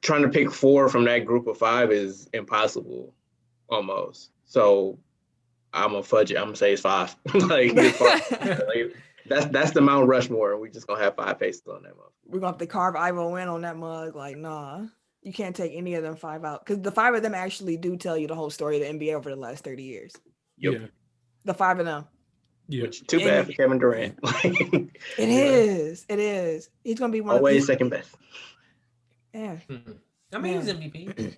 trying to pick 4 from that group of 5 is impossible, almost. So I'm gonna fudge it. I'm gonna say it's 5. Like, it's 5. Like that's the Mount Rushmore. We just gonna have 5 faces on that mug. We're gonna have to carve Ivo in on that mug. Like, nah, you can't take any of them 5 out because the 5 of them actually do tell you the whole story of the NBA over the last 30 years. Yep. Yeah. The 5 of them. Yeah. Which too bad for Kevin Durant. It is. He's gonna be one always of second best. Yeah. I mean, he's MVP.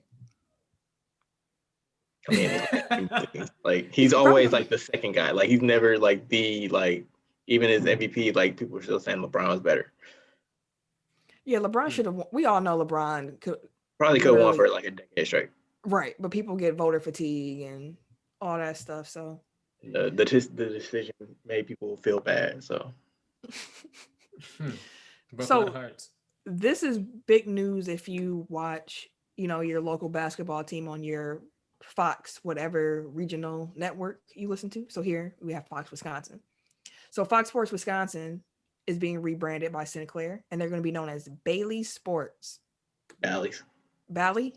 I mean, like he's always like the second guy. Like he's never like the like even his MVP. Like people are still saying LeBron was better. Yeah, LeBron should have. We all know LeBron could have won for like a decade straight. Right, but people get voter fatigue and all that stuff. So the decision made people feel bad. So so this is big news if you watch, your local basketball team on your Fox, whatever regional network you listen to. So here we have Fox Wisconsin. So Fox Sports Wisconsin is being rebranded by Sinclair, and they're going to be known as Bailey Sports. Bally?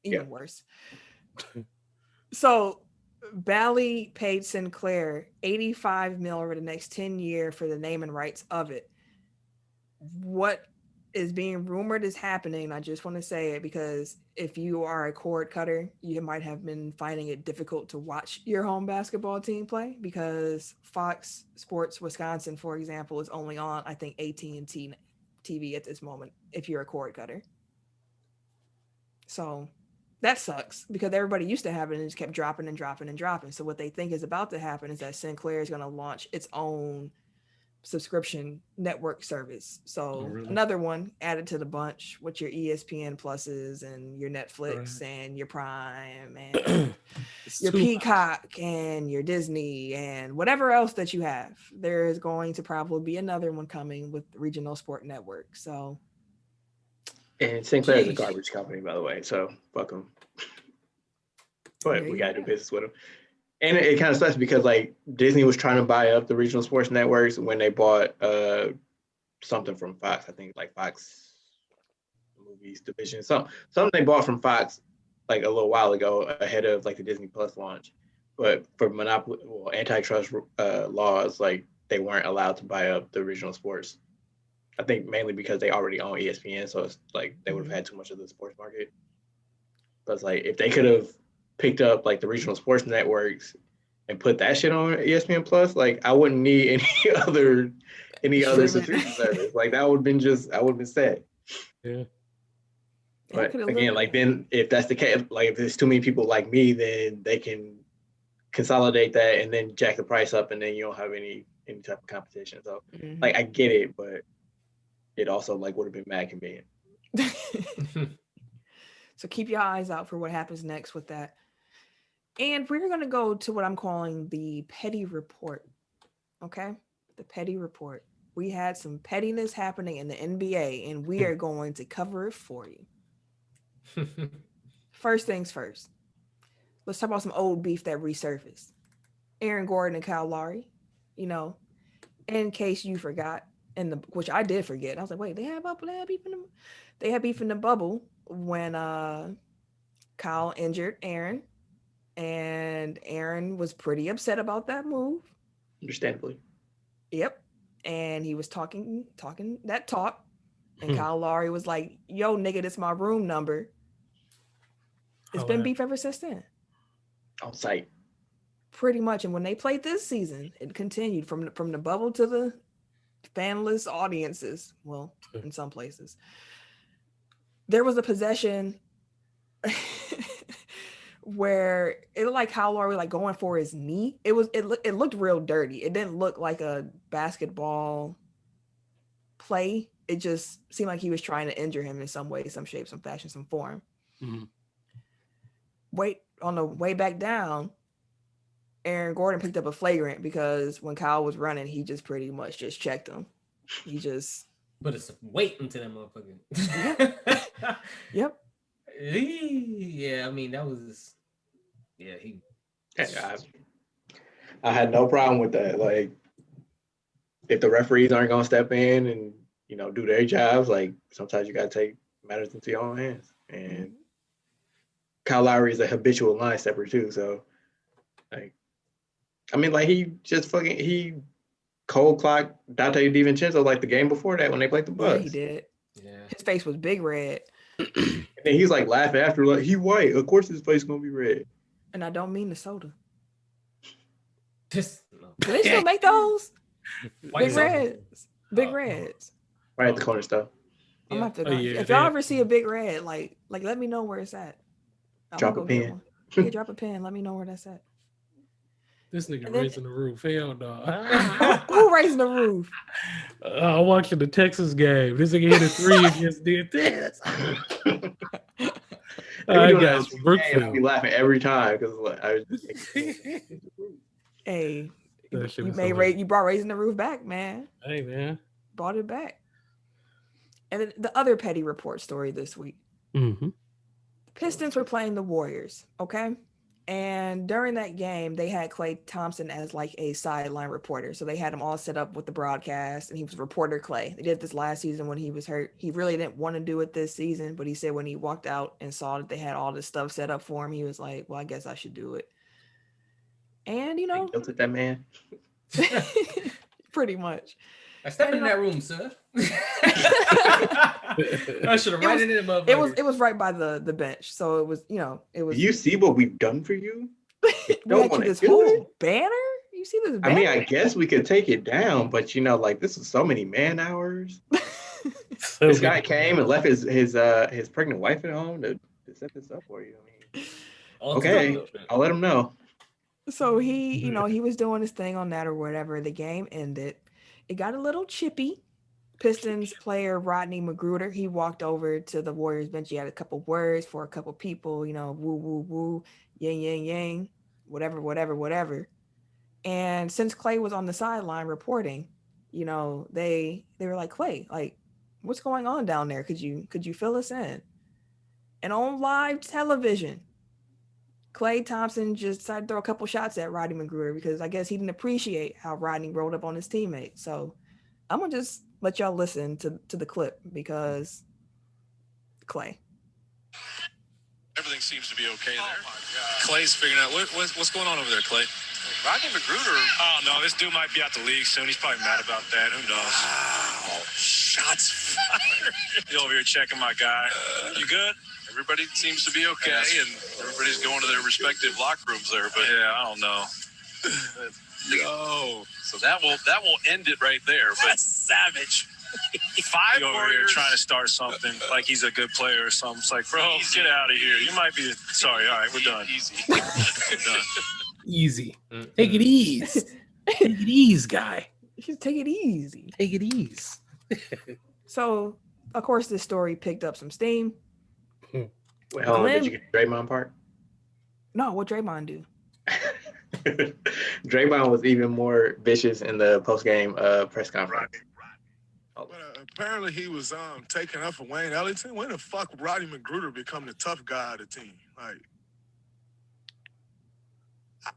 Even worse. So Bally paid Sinclair $85 million over the next 10 years for the name and rights of it. What is being rumored is happening. I just want to say it because if you are a cord cutter, you might have been finding it difficult to watch your home basketball team play because Fox Sports Wisconsin, for example, is only on, I think, AT&T TV at this moment if you're a cord cutter. So that sucks because everybody used to have it and it just kept dropping and dropping and dropping. So what they think is about to happen is that Sinclair is going to launch its own subscription network service. So another one added to the bunch with your ESPN Pluses and your Netflix and your Prime and your Peacock and your Disney and whatever else that you have. There is going to probably be another one coming with regional sport network. So and Sinclair is a garbage company, by the way. So fuck them. But we gotta do business with them. And it kind of sucks because like Disney was trying to buy up the regional sports networks when they bought something from Fox. I think like Fox Movies division. Something they bought from Fox like a little while ago ahead of like the Disney Plus launch. But for antitrust laws, like they weren't allowed to buy up the regional sports. I think mainly because they already own ESPN, so it's like they would have had too much of the sports market. But it's like if they could have picked up like the regional sports networks and put that shit on ESPN Plus, like I wouldn't need any other subscription service. Like that would have been sad. Yeah. But again, like then if that's the case, like if there's too many people like me, then they can consolidate that and then jack the price up, and then you don't have any type of competition. So like I get it, but it also like would have been mad convenient. So keep your eyes out for what happens next with that. And we're going to go to what I'm calling the petty report. Okay? The petty report. We had some pettiness happening in the NBA, and we are going to cover it for you. First things first. Let's talk about some old beef that resurfaced. Aaron Gordon and Kyle Lowry. In case you forgot, which I did forget. I was like, wait, they had beef in the bubble when Kyle injured Aaron. And Aaron was pretty upset about that move. Understandably. Yep. And he was talking that talk. And Kyle Lowry was like, yo, nigga, this my room number. It's been beef ever since then. On site. Pretty much. And when they played this season, it continued from the bubble to the fanless audiences. Well, in some places. There was a possession where it looked like Kyle Lowry like going for his knee. It looked real dirty. It didn't look like a basketball play. It just seemed like he was trying to injure him in some way, some shape, some fashion, some form. on the way back down, Aaron Gordon picked up a flagrant because when Kyle was running, he just pretty much just checked him. He just But it's weight into that motherfucker. Yep. Yeah, I mean that was he. I had no problem with that. Like, if the referees aren't gonna step in and do their jobs, like sometimes you gotta take matters into your own hands. And Kyle Lowry is a habitual line stepper too, so like, I mean, like he cold clocked Dante DiVincenzo like the game before that when they played the Bucks. Yeah, he did. Yeah, his face was big red. And then he's like laughing after, like, he white. Of course his face gonna be red. And I don't mean the soda. just Do they still make those? White Big soda. reds. Big reds. Right at the corner stuff. I'm gonna have to go. yeah, If y'all ever see a big red, like let me know where it's at. I'm Drop gonna a go get pin. one. Yeah, drop a pin. Let me know where that's at. This nigga And then- raising the roof. Hell no. Who raising the roof? I'm watching the Texas game. This nigga hit a 3 against the Texans. Every I got I'll be Brookfield. laughing every time because Hey, That shit you was made hilarious. you brought raising the roof back, man. Hey, man. Brought it back. And then the other petty report story this week. Mm-hmm. Pistons were playing the Warriors, okay? And during that game, they had Klay Thompson as like a sideline reporter. So they had him all set up with the broadcast, and he was reporter Klay. They did this last season when he was hurt. He really didn't want to do it this season, but he said when he walked out and saw that they had all this stuff set up for him, he was like, well, I guess I should do it. And, guilt at that man. pretty much. I stepped in that room, sir. I should have right in it, motherfucker. It was right by the bench. So it was, it was. Do you see what we've done for you? we had wanna this do whole it? banner? You see this banner? I mean, I guess we could take it down, but like this is so many man hours. This guy came and left his pregnant wife at home to set this up for you. I mean, okay, I'll let him know. So he, he was doing his thing on that or whatever. The game ended. It got a little chippy. Pistons player Rodney Magruder, he walked over to the Warriors bench. He had a couple words for a couple people, woo, woo, woo, yang, yang, yang, whatever. And since Klay was on the sideline reporting, they were like, Klay, like, what's going on down there? Could you fill us in? And on live television, Klay Thompson just decided to throw a couple shots at Rodney Magruder because I guess he didn't appreciate how Rodney rolled up on his teammate. So I'm going to just let y'all listen to the clip because Klay. Everything seems to be okay there. Clay's figuring out what's going on over there, Klay. Rodney Magruder. Oh no, this dude might be out the league soon. He's probably mad about that. Who knows? Wow, shots fired. You over here checking my guy. You good? Everybody seems to be okay, and everybody's going to their respective locker rooms there. But yeah, I don't know. No. So that will end it right there. But that's savage. 5 over here trying to start something like he's a good player or something. It's like, bro, get out of here. You might be sorry. All right, we're done. Easy. We're done. Easy. Take it easy. Take it easy, guy. Just take it easy. Take it easy. So, of course, this story picked up some steam. Wait, hold on. Did you get the Draymond part? No, what Draymond do? Draymond was even more vicious in the post-game press conference. But apparently he was taking up for Wayne Ellington. When the fuck Rodney Magruder become the tough guy of the team? Like,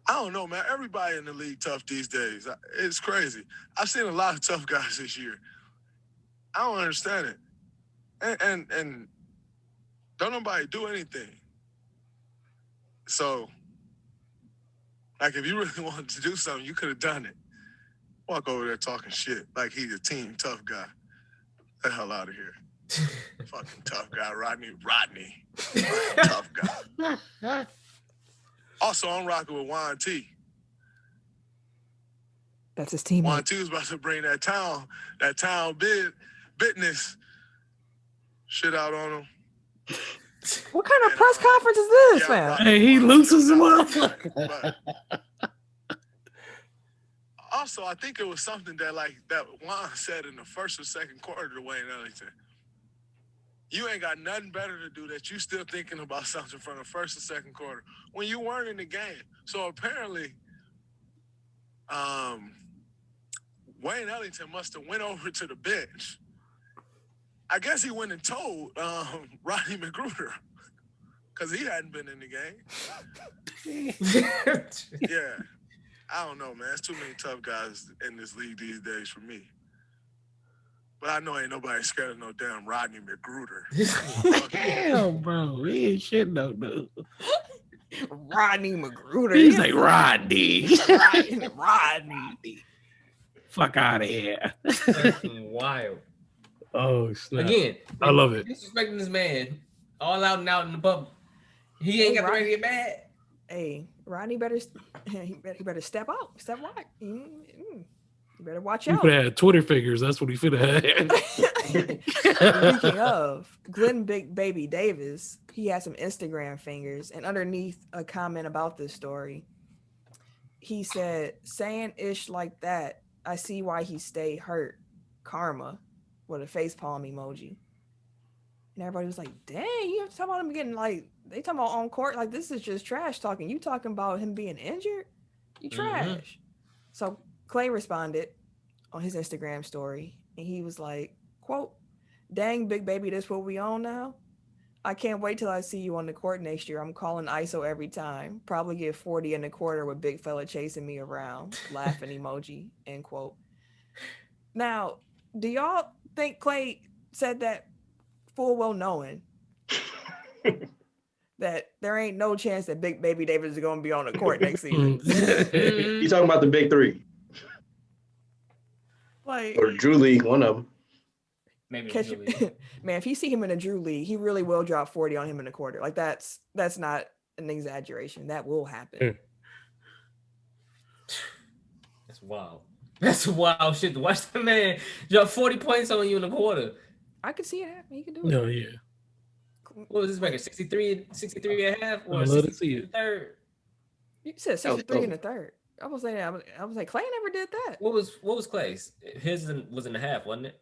I don't know, man. Everybody in the league tough these days. It's crazy. I've seen a lot of tough guys this year. I don't understand it. And don't nobody do anything. So, like, if you really wanted to do something, you could have done it. Walk over there talking shit like he's a team tough guy. Get the hell out of here. Fucking tough guy, Rodney. Fucking tough guy. Also, I'm rocking with Juan T. That's his teammate. Juan T was about to bring that town business shit out on him. What kind of press conference is this, man? Hey, he loses him up. But also, I think it was something that Juan said in the first or second quarter to Wayne Ellington. you ain't got nothing better to do that you still thinking about something from the first and second quarter when you weren't in the game. So apparently, Wayne Ellington must have went over to the bench. I guess he went and told Rodney McGruder because he hadn't been in the game. Yeah. I don't know, man. There's too many tough guys in this league these days for me. But I know ain't nobody scared of no damn Rodney McGruder. Damn, bro. He ain't shit no dude. Rodney McGruder. He's like Rodney. Rodney. Fuck out of here. That's wild. Oh, snap. Again, I love it. Disrespecting this man all out and out in the public. He ain't got the right to get mad. Hey, Rodney better step out. Step right. You better watch He out. could have had Twitter figures. That's what he should have had. Speaking of, Glenn Big Baby Davis, he had some Instagram fingers, and underneath a comment about this story, he said, saying ish like that, I see why he stayed hurt. Karma, with a facepalm emoji. And everybody was like, dang, you talking about him getting like, they talking about on court, like this is just trash talking. You talking about him being injured? You trash. Mm-hmm. So Clay responded on his Instagram story, and he was like, quote, dang, Big Baby, this what we on now? I can't wait till I see you on the court next year. I'm calling ISO every time. Probably get 40 in the quarter with big fella chasing me around. Laughing emoji, end quote. Now, do y'all think Clay said that full well knowing that there ain't no chance that Big Baby Davis is going to be on the court next season? You talking about the big three? Like, or Drew League, one of them. Maybe man, if you see him in a Drew League, he really will drop 40 on him in the quarter. Like that's not an exaggeration. That will happen. That's wild. That's wild shit to watch the man drop 40 points on you in the quarter. I could see it happen. He could do it. No, yeah. What was this record? 63 and a half? Or I love to see it. Third? You said 63 in the third. I was like, Clay never did that. What was Clay's? His was in the half, wasn't it?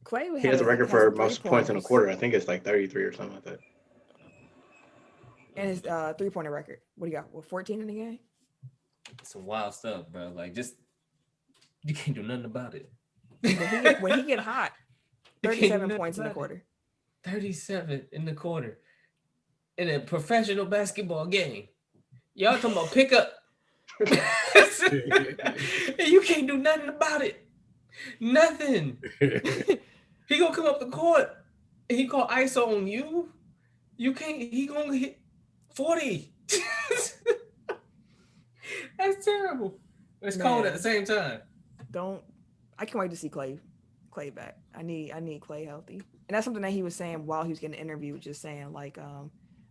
Clay he has a record for most points in a quarter. I think it's like 33 or something like that. And his 3-pointer record. What do you got? 14 in the game? It's some wild stuff, bro. Like, just you can't do nothing about it. When he get hot, 37 points in the quarter. 37 in the quarter. In a professional basketball game. Y'all talking about pickup. And you can't do nothing about it. Nothing. He gonna come up the court and he call ISO on you. You can't. He gonna hit 40. That's terrible. It's cold at the same time. I can't wait to see Clay back. I need Clay healthy, and that's something that he was saying while he was getting interviewed. Just saying like,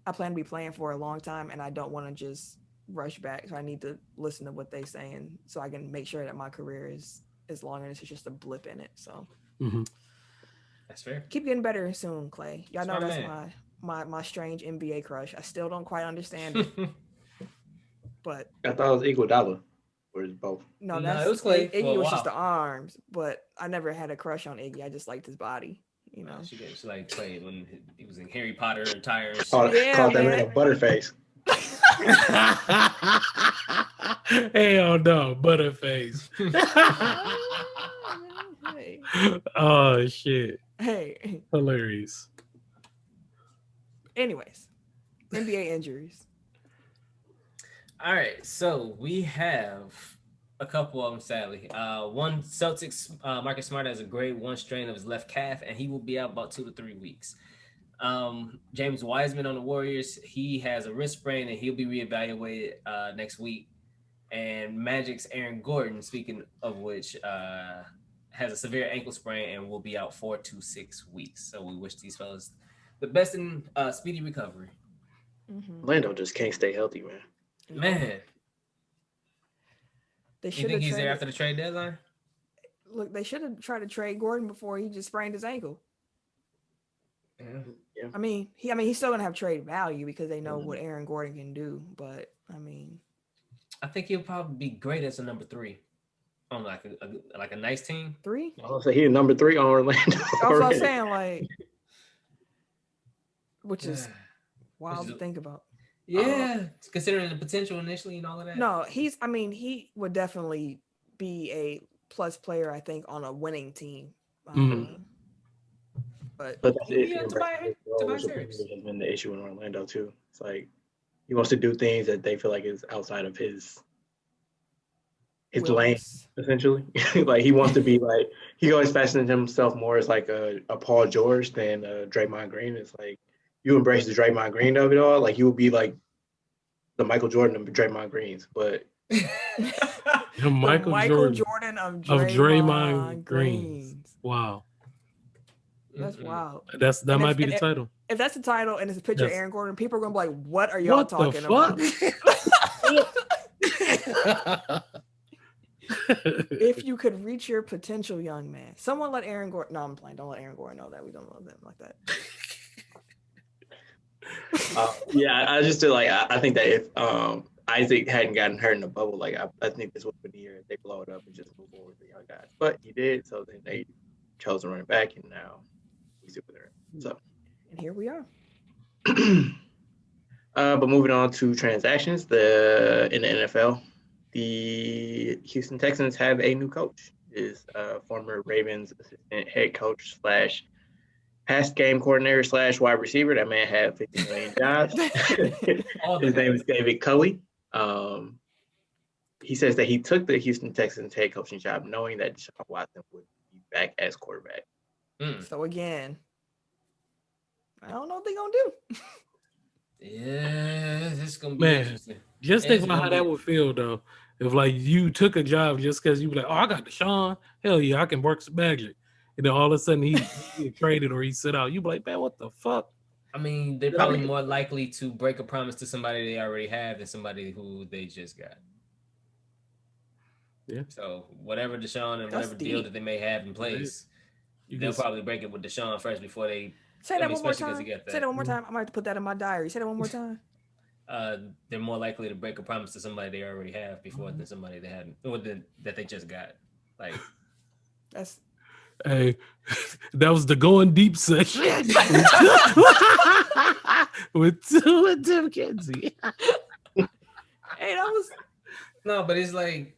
I plan to be playing for a long time, and I don't want to just rush back. So I need to listen to what they're saying so I can make sure that my career is as long as it's just a blip in it. So. Mm-hmm. That's fair. Keep getting better soon, Clay. Y'all know that's my strange NBA crush. I still don't quite understand it. But I thought it was Iguodala. Or is both? No, it was Clay. Iggy was just the arms, but I never had a crush on Iggy. I just liked his body. You know. She like Clay when he was in Harry Potter attire. Called that man a butterface. Hell no, butterface. Hey. Oh shit. Hey. Hilarious. Anyways, NBA injuries. All right, so we have a couple of them, sadly. One, Celtics, Marcus Smart has a grade 1 strain of his left calf, and he will be out about 2 to 3 weeks. James Wiseman on the Warriors, he has a wrist sprain, and he'll be reevaluated next week. And Magic's Aaron Gordon, speaking of which, has a severe ankle sprain and will be out 4 to 6 weeks. So we wish these fellas the best in speedy recovery. Mm-hmm. Orlando just can't stay healthy, man. Man. You think he's there after the trade deadline? Look, they should have tried to trade Gordon before he just sprained his ankle. Yeah. I mean, he's still gonna have trade value because they know what Aaron Gordon can do. But I think he'll probably be great as a number 3 on like a nice team. 3? I was say he's number 3 on Orlando. That's what I'm saying. Like, which is wild to think about. Yeah, considering the potential initially and all of that. No, he would definitely be a plus player, I think, on a winning team. But that's it. Tobias Which Harris has been the issue in Orlando too. It's like he wants to do things that they feel like is outside of his lane, essentially. Like he wants to be like he always fascinates himself more as like a Paul George than Draymond Green. It's like you embrace the Draymond Green of it all, like you would be like the Michael Jordan of Draymond Greens, but the Michael Jordan of Draymond Greens. Wow. That's wild. That might be the title. If that's the title and it's a picture of Aaron Gordon, people are gonna be like, "What are y'all talking about?" If you could reach your potential, young man, someone let Aaron Gordon. No, I'm playing. Don't let Aaron Gordon know that we don't love them like that. I just feel like I think that if Isaac hadn't gotten hurt in the bubble, like I think this would have been the year they blow it up and just move forward with the young guys. But he did, so then they chose to run it back, and now we see what they're in. So, and here we are. But moving on to transactions, in the NFL, the Houston Texans have a new coach. Is former Ravens assistant head coach / pass game coordinator / wide receiver. That man had 50 million jobs. His name is David Culley. He says that he took the Houston Texans head coaching job knowing that Deshaun Watson would be back as quarterback. So again, I don't know what they're gonna do. Yeah, this is gonna be interesting. Just think about how that would feel though. If like you took a job just because you were like, oh, I got Deshaun, hell yeah, I can work some magic. And then all of a sudden he get traded or he sit out. You be like, man, what the fuck? I mean, they're probably more likely to break a promise to somebody they already have than somebody who they just got. Yeah. So whatever Deshaun and whatever deal that they may have in place, they'll probably break it with Deshaun first before they. Say that one more time. Say that one more time. I might have to put that in my diary. Say that one more time. They're more likely to break a promise to somebody they already have before than somebody they hadn't, or that they just got. Like that's. Hey, that was the going deep session with Tim Kenzie. Hey, that was no, but it's like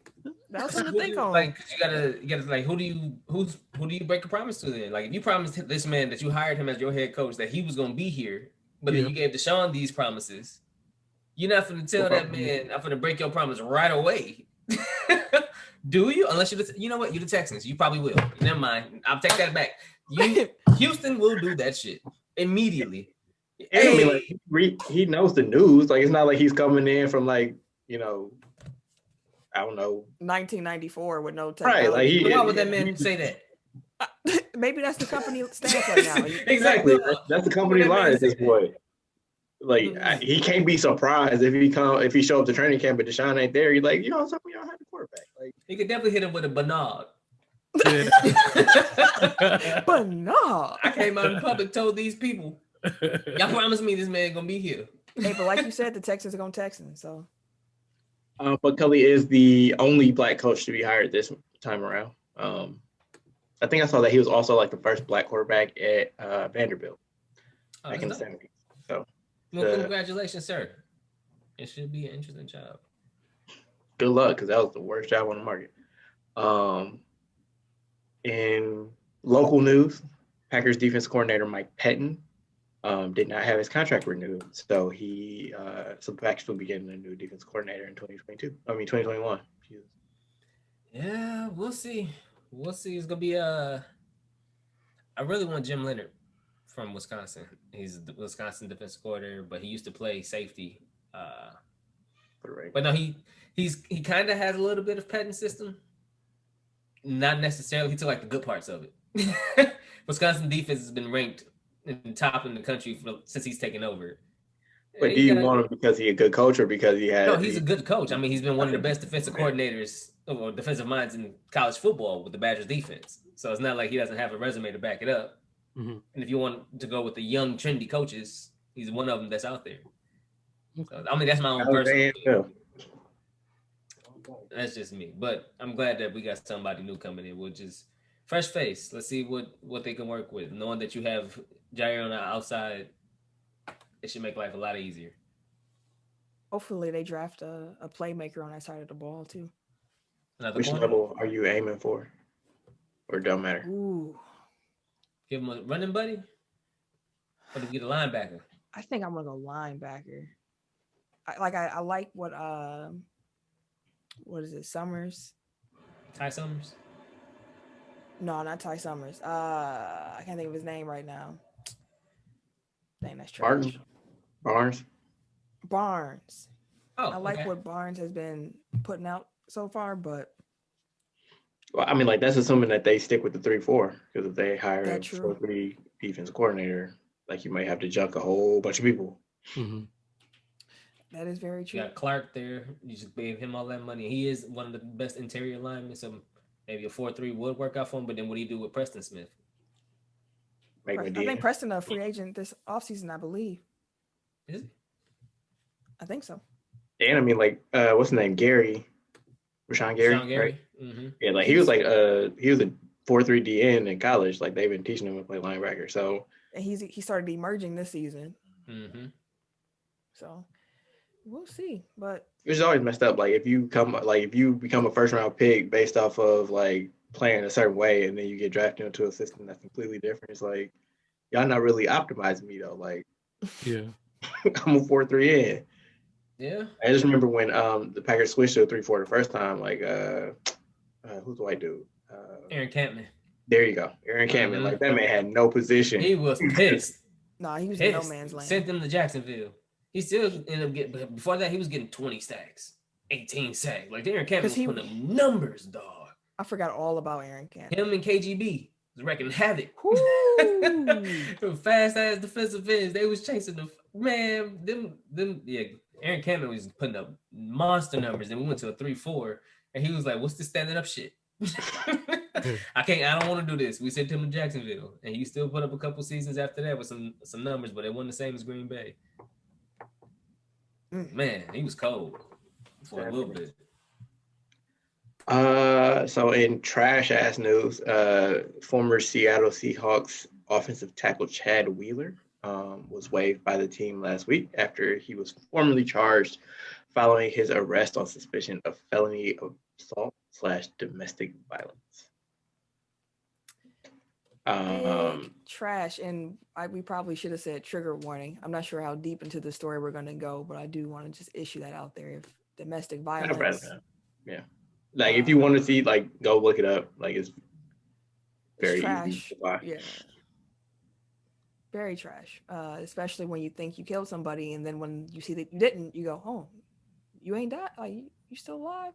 that was something to think on. Like you gotta like who do you break a promise to then? Like if you promised this man that you hired him as your head coach that he was gonna be here, but then you gave Deshaun these promises, you're not gonna tell that man I'm gonna break your promise right away. Do you? Unless you know what? You're the Texans. You probably will. Never mind. I'll take that back. Houston will do that shit immediately. Hey. I mean, he knows the news. Like it's not like he's coming in from like I don't know 1994 with no technology. Right? Like why would that man say that? Maybe that's the company stance right now. Exactly. That's the company line at this point. Like he can't be surprised if he show up to training camp but Deshaun ain't there. You're like, something you don't have a quarterback. Like he could definitely hit him with a Bernard. Bernard. I came out in public, told these people, y'all promised me this man gonna be here. Hey, but like you said, the Texans are gonna Texans. So. But Culley is the only black coach to be hired this time around. I think I saw that he was also like the first black quarterback at Vanderbilt back in the 70s. So. Well, congratulations, sir. It should be an interesting job. Good luck, because that was the worst job on the market. In local news, Packers defense coordinator Mike Pettin did not have his contract renewed, so the Packers will be getting a new defense coordinator in 2021. Jesus. Yeah, we'll see. It's gonna be I really want Jim Leonard from Wisconsin. He's the Wisconsin defensive coordinator, but he used to play safety. But no, he kind of has a little bit of Pettin system. Not necessarily. He took like the good parts of it. Wisconsin defense has been ranked in top in the country since he's taken over. But do you want him because he's a good coach or because he has? No, he's a good coach. I mean, he's been one of the best defensive coordinators or defensive minds in college football with the Badgers defense. So it's not like he doesn't have a resume to back it up. Mm-hmm. And if you want to go with the young, trendy coaches, he's one of them that's out there. So, I mean, that's my own personal opinion. That's just me. But I'm glad that we got somebody new coming in. We'll just fresh face. Let's see what they can work with. Knowing that you have Jair on the outside, it should make life a lot easier. Hopefully they draft a playmaker on that side of the ball too. Another Which corner. level are you aiming for? Or it don't matter? Ooh, Give him a running buddy. Or do we get a linebacker? I think I'm gonna go linebacker. I like what is it, Summers? Ty Summers. No, not Ty Summers. I can't think of his name right now. Dang, that's trash. Barnes. Oh, I like okay. what Barnes has been putting out so far, but Well, I mean, like that's assuming that they stick with the 3-4, because if they hire a That's true. 4-3 defense coordinator, like you might have to junk a whole bunch of people. Mm-hmm. that is very You true. got Clark there. You just gave him all that money. He is one of the best interior linemen. So maybe a 4-3 would work out for him. But then what do you do with Preston Smith? Make I a think deal. Preston a free agent this offseason, I believe. Is he? I think so. And I mean, like, what's his name? Rashawn Gary. Sean Gary. Right? Mm-hmm. Yeah, like he was a 4-3 DN in college. Like they've been teaching him to play linebacker. So And he started emerging this season. Mm-hmm. So we'll see. But it's always messed up. Like if you become a first round pick based off of like playing a certain way, and then you get drafted into a system that's completely different, it's like y'all not really optimizing me though. Like Yeah. I'm a 4-3 in. Yeah. I just remember when the Packers switched to a 3-4 the first time. Like who's the white dude? Aaron Campman. There you go, Aaron Campman. Mhm. Like that man had no position. He was pissed. no, he was in no Pissed. man's land. Sent them to Jacksonville. He still ended up getting, but before that, he was getting 20 sacks, 18 sacks. Like Aaron Campman was putting up numbers, dog. I forgot all about Aaron Campbell. Him and KGB was wrecking havoc. Fast ass defensive ends. They was chasing the man. Them. Yeah, Aaron Campbell was putting up monster numbers. Then we went to a 3-4, and he was like, "What's this standing up shit? I don't want to do this." We sent him to Jacksonville, and he still put up a couple seasons after that with some numbers, but they weren't the same as Green Bay. Man, he was cold for a little bit. So in trash ass news, former Seattle Seahawks offensive tackle Chad Wheeler was waived by the team last week after he was formally charged following his arrest on suspicion of felony assault / domestic violence. Trash, and we probably should have said trigger warning. I'm not sure how deep into the story we're going to go, but I do want to just issue that out there. If domestic violence, yeah, like if you want to see, like, go look it up. Like it's very trash. easy to buy. Yeah, very trash. Especially when you think you killed somebody, and then when you see that you didn't, you go, "Oh, you ain't died. Like you still alive."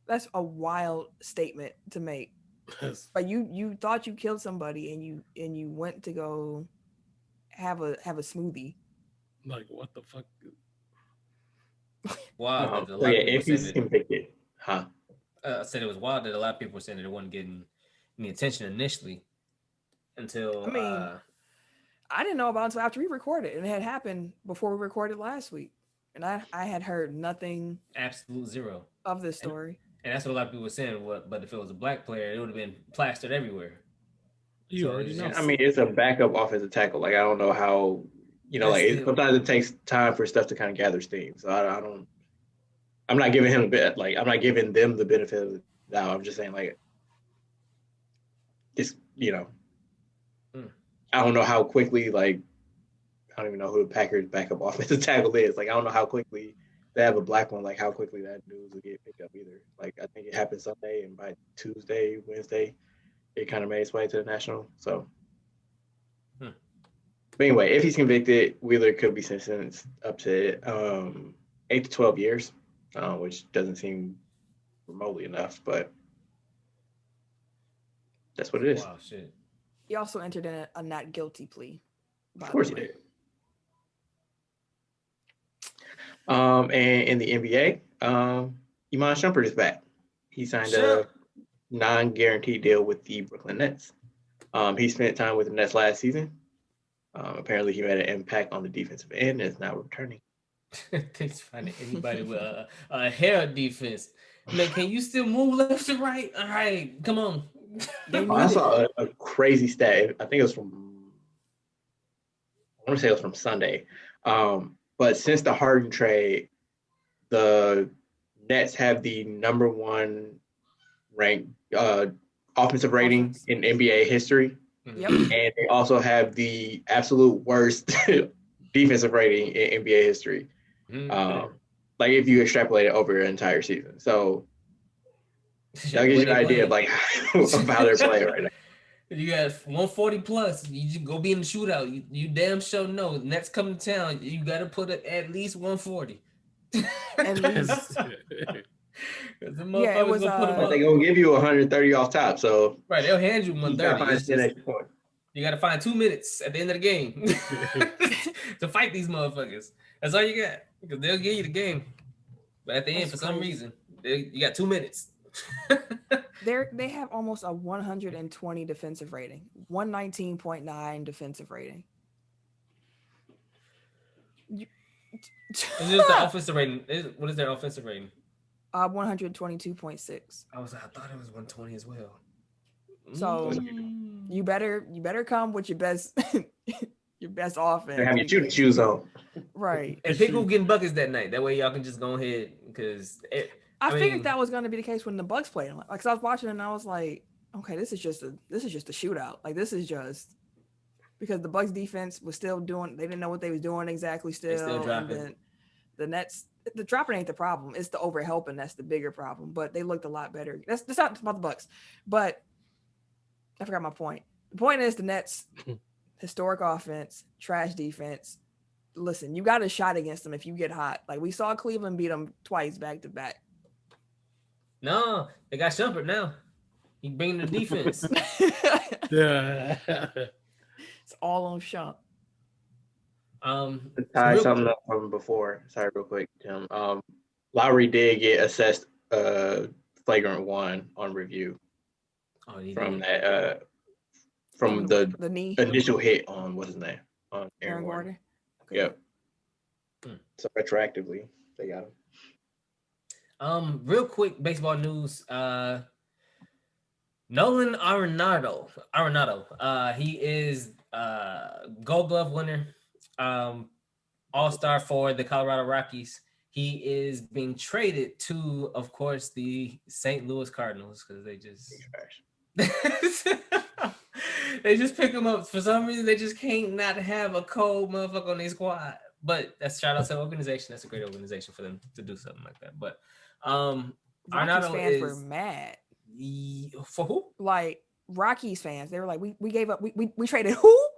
That's a wild statement to make. But you thought you killed somebody, and you went to go have a smoothie. Like what the fuck? Wow. So yeah, if he's convicted, huh? I said it was wild that a lot of people were saying that it wasn't getting any attention initially until. I mean, I didn't know about it until after we recorded, and it had happened before we recorded last week, and I had heard nothing. Absolute zero of this story. And that's what a lot of people were saying. But if it was a black player, it would have been plastered everywhere. You already know. I mean, it's a backup offensive tackle. Like I don't know how, sometimes it takes time for stuff to kind of gather steam. So I'm not giving him a bit. Like I'm not giving them the benefit of the doubt. I'm just saying, like, it's I don't know how quickly. Like I don't even know who the Packers' backup offensive tackle is. Like I don't know how quickly they have a black one. Like how quickly that news will get picked up either. Like I think it happened Sunday, and by Tuesday, Wednesday, it kind of made its way to the national. So, but anyway, if he's convicted, Wheeler could be sentenced up to 8 to 12 years, which doesn't seem remotely enough, but that's what it is. Wow, shit. He also entered in a not guilty plea. Of course he did. And in the NBA, Iman Shumpert is back. He signed a non-guaranteed deal with the Brooklyn Nets. He spent time with the Nets last season. Apparently, he made an impact on the defensive end and is now returning. It's funny. Anybody with a hair defense. Man, can you still move left and right? All right, come on. I saw a crazy stat. I think it was from Sunday. But since the Harden trade, the Nets have the number one ranked offensive rating in NBA history. Yep. And they also have the absolute worst defensive rating in NBA history. Like if you extrapolate it over an entire season. So that gives you an idea of like of how they're playing right now. You got 140 plus. You just go be in the shootout. You damn sure know Nets come to town. You got to put it at least 140. At least. Yeah, it was. But they're gonna give you 130 off top. So right, they'll hand you 130. You you got to find 2 minutes at the end of the game to fight these motherfuckers. That's all you got, because they'll give you the game. But at the end, for some reason, you got 2 minutes. They have almost a 120 defensive rating, 119.9 defensive rating. Is this the offensive rating? What is their offensive rating? 122.6. I thought it was 120 as well. So you better come with your best your best offense. Have your shooting shoes on. Right. And pick who getting buckets that night. That way y'all can just go ahead, because I figured that was going to be the case when the Bucks played. Like, cause I was watching and I was like, okay, this is just a shootout. Like, this is just because the Bucks defense was still doing. They didn't know what they was doing exactly. Still dropping. And then the Nets, the dropping ain't the problem. It's the overhelping that's the bigger problem. But they looked a lot better. That's not about the Bucks. But I forgot my point. The point is the Nets, historic offense, trash defense. Listen, you got a shot against them if you get hot. Like we saw Cleveland beat them twice back to back. No, they got Shumpert now. He bringing the defense. Yeah. It's all on Shump. To tie something up from before. Sorry, real quick, Tim. Lowry did get assessed flagrant 1 on review from that from the knee initial hit on what's his name on Aaron Gordon. Okay. Yep. So retroactively, they got him. Real quick baseball news. Nolan Arenado. He is Gold Glove winner, All-Star for the Colorado Rockies. He is being traded to, of course, the St. Louis Cardinals, because they just they just pick him up. For some reason, they just can't not have a cold motherfucker on their squad. But that's shout out to the organization. That's a great organization for them to do something like that. But Rockies fans were mad. For who? Like Rockies fans, they were like, we gave up. We traded who?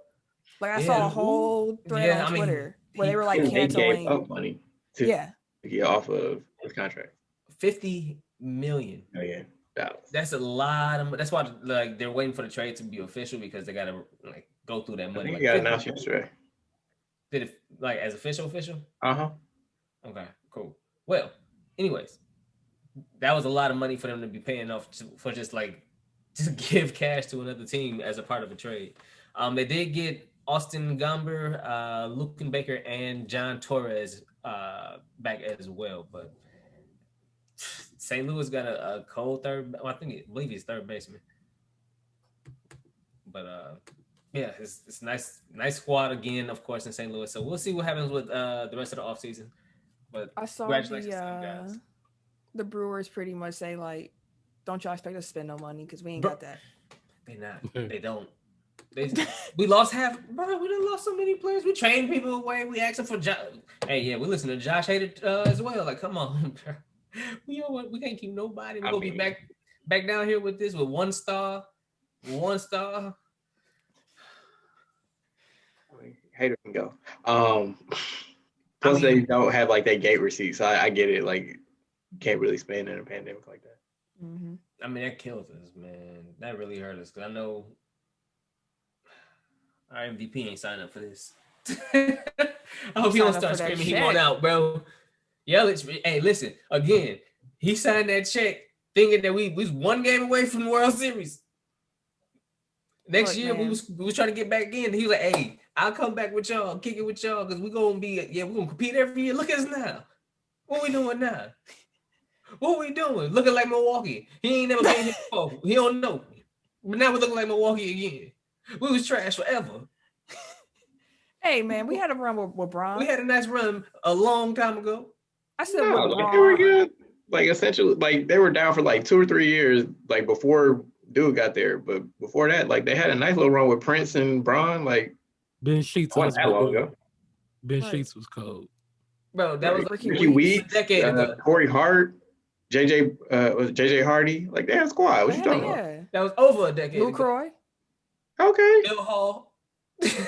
Like I saw a whole thread on Twitter where they were like canceling. They gave up money to get off of his contract. $50 million. That's a lot of. That's why like they're waiting for the trade to be official, because they gotta like go through that money. I think got announced yesterday. Did it like as official? Uh-huh. Okay, cool. Well, anyways, that was a lot of money for them to be paying off for just give cash to another team as a part of a trade. They did get Austin Gomber, Luke Baker, and John Torres back as well, but St. Louis got a cold third. Well, I believe he's third baseman. But yeah, it's nice squad again, of course, in St. Louis. So we'll see what happens with the rest of the offseason. But I saw the Brewers pretty much say like, don't y'all expect us to spend no money because we ain't got that. They not. They don't. We lost half. Bro, we done lost so many players. We trained people away. We asking for Josh. Hey, yeah, we listen to Josh Hader as well. Like, come on, bro. We can't keep nobody. We're gonna be back down here with this with one star. Hater can go. Plus, they don't have like that gate receipt, so I get it. Like, can't really spend in a pandemic like that. Mm-hmm. I mean, that kills us, man. That really hurt us, because I know our MVP ain't signed up for this. I hope he don't start screaming he want out, bro. Hey, listen, again, he signed that check thinking that we was one game away from the World Series. Next year, man, we was trying to get back in. He was like, hey, I'll come back with y'all, kick it with y'all, because we're going to compete every year. Look at us now. What we doing now? What we doing? Looking like Milwaukee. He ain't never been here before. He don't know. But now we're looking like Milwaukee again. We was trash forever. Hey man, we had a run with Bron. We had a nice run a long time ago. I said No, with like, they were Bron. good. Like essentially, like they were down for like 2 or 3 years, like before Dude got there. But before that, like they had a nice little run with Prince and Braun. Like Ben Sheets wasn't that long ago. Ben Right. Sheets was cold. Bro, that was Ricky Weeks, a decade ago. Corey Hart, JJ Hardy. Like they had a squad. What you talking about? Yeah. That was over a decade Luke ago. Croy. Okay. Bill Hall.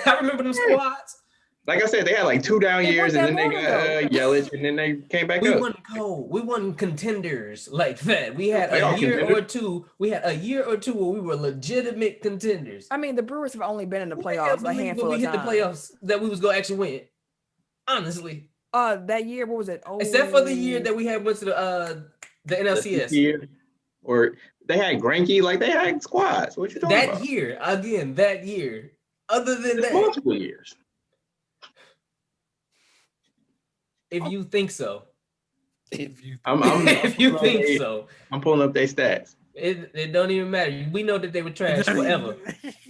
I remember them squads. Like I said, they had like 2 down It years, wasn't and then they that got Yelich, and then they came back We up. won cold. We won contenders like that. We had a Playoff year contenders. or two. We had a year or two where we were legitimate contenders. I mean, the Brewers have only been in the Who playoffs a believed when handful we of hit times. the playoffs that we was gonna actually win. Honestly, That year, what was it? Oh, except for the year that we had went to the NLCS. Year, or they had Greinke, like they had squads. What you talking That about? year, again, that year. Other than It's that, multiple years. if you think so, If you if you think so, I'm pulling up their stats. it don't even matter. We know that they were trash forever.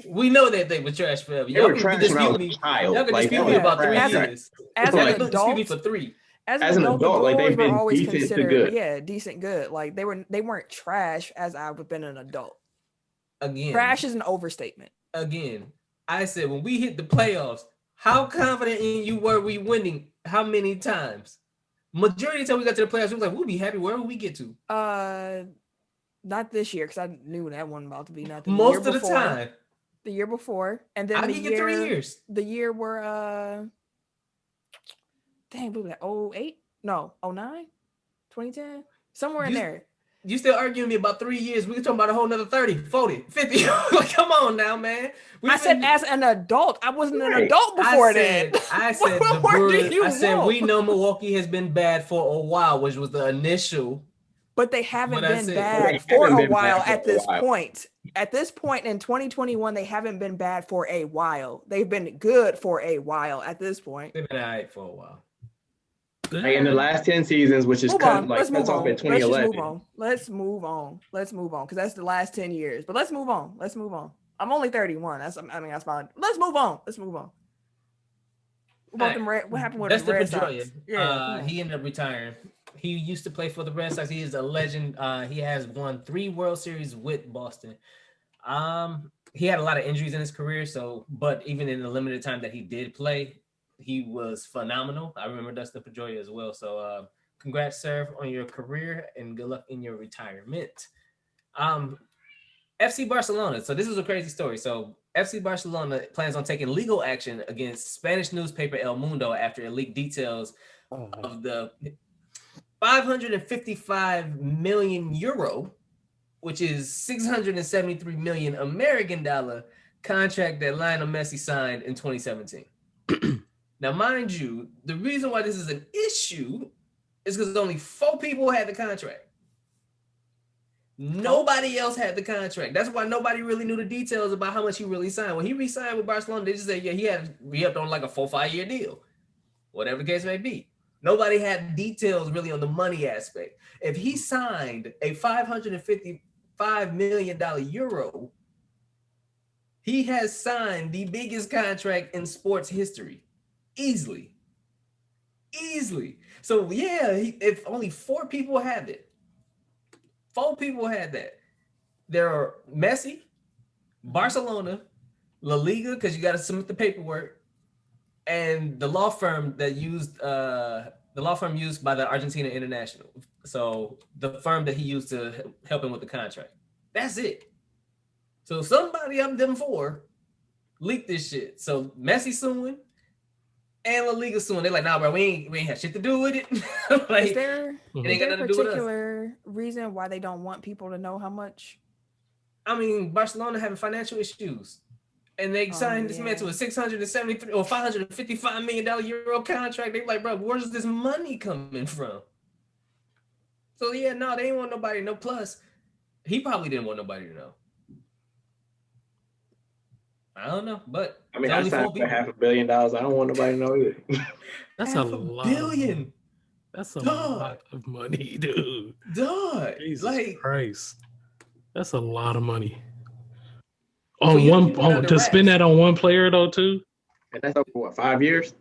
We know that they were trash forever. They Y'all were can trash when I dispute was me. a child. Y'all can Like, dispute that me was about 3 trash. years. as Like, an Dispute me adult, for 3. as as an an adult, adult, the like, Brewers they've were been always decent to considered, good. decent good. Like they weren't trash as I've been an adult. Again, Trash is an overstatement. again, I said when we hit the playoffs, how confident in you were we winning? How many times? Majority of the time we got to the playoffs, we was like, we'll be happy wherever we get to. Not this year because I knew that wasn't about to be nothing. Most of the time. The year before, and then I'll the give year, you 3 years. the year where dang, what was that? 08? No, 09? 2010? Somewhere in there. You still arguing me about 3 years. We can talk about a whole nother 30, 40, 50. Like, come on now, man. I said as an adult. I wasn't an adult I before said, that. I said What the more do Brewers. you I said want? we know Milwaukee has been bad for a while, which was the initial. But they haven't What I been said. bad They for haven't a been while bad for at a this while. point. At this point in 2021, they haven't been bad for a while. They've been good for a while at this point. They've been all right for a while. Like in the last 10 seasons, which is Move cut, on. like Let's move cuts off on. at Let's just 2011. move on. Let's move on. Let's move on because that's the last 10 years. But let's move on. Let's move on. I'm only 31. That's fine. Let's move on. Let's move on. What happened with the Red Sox? Yeah, he ended up retiring. He used to play for the Red Sox. He is a legend. He has won 3 World Series with Boston. He had a lot of injuries in his career, but even in the limited time that he did play, he was phenomenal. I remember Dustin Pedroia as well. So congrats, sir, on your career and good luck in your retirement. FC Barcelona. So this is a crazy story. So FC Barcelona plans on taking legal action against Spanish newspaper El Mundo after it leaked details of the 555 million euro, which is 673 million American dollar contract that Lionel Messi signed in 2017. Now, mind you, the reason why this is an issue is because only 4 people had the contract. Nobody else had the contract. That's why nobody really knew the details about how much he really signed. When he re-signed with Barcelona, they just said, yeah, he had re-upped on like a 4-5 year deal, whatever the case may be. Nobody had details really on the money aspect. If he signed a $555 million euro, he has signed the biggest contract in sports history. Easily. So yeah, if only 4 people had it, 4 people had that. There are Messi, Barcelona, La Liga, because you got to submit the paperwork, and the law firm that used by the Argentina International. So the firm that he used to help him with the contract. That's it. So somebody of them 4 leaked this shit. So Messi suing and La Liga suing. They're like, nah, bro, we ain't have shit to do with it. Like, is there a nothing to do with us. particular reason why they don't want people to know how much? I mean, Barcelona having financial issues, and they signed this man to a 673 or 555 million euro contract. They're like, bro, where's this money coming from? So yeah, no, they didn't want nobody to know. Plus, he probably didn't want nobody to know. I don't know, but I mean, I signed for $500 million. I don't want nobody to know either. That's a lot. $500 That's a lot of money, dude. Dog. Jesus like Christ. That's a lot of money. For you to keep it under To spend wraps. that on one player though, too. And that's over what, 5 years?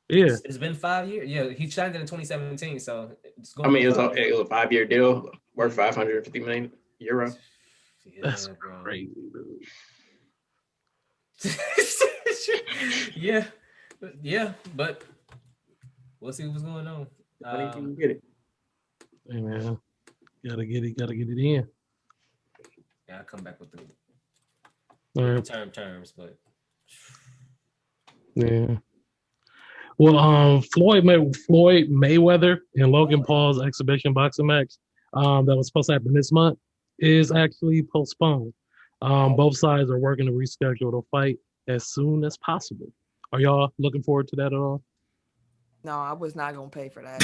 Yeah. It's been 5 years. Yeah, he signed it in 2017, so it's I going. mean, it was a 5-year deal worth 550 million euro. Yeah, That's bro. crazy, dude. yeah, but we'll see what's going on. Money can get it. Hey, man, gotta get it in. Yeah, I'll come back with the All right. terms, but Yeah. Well, Floyd Mayweather and Logan Paul's exhibition boxing match that was supposed to happen this month is actually postponed. Both sides are working to reschedule the fight as soon as possible. Are y'all looking forward to that at all? No, I was not gonna pay for that.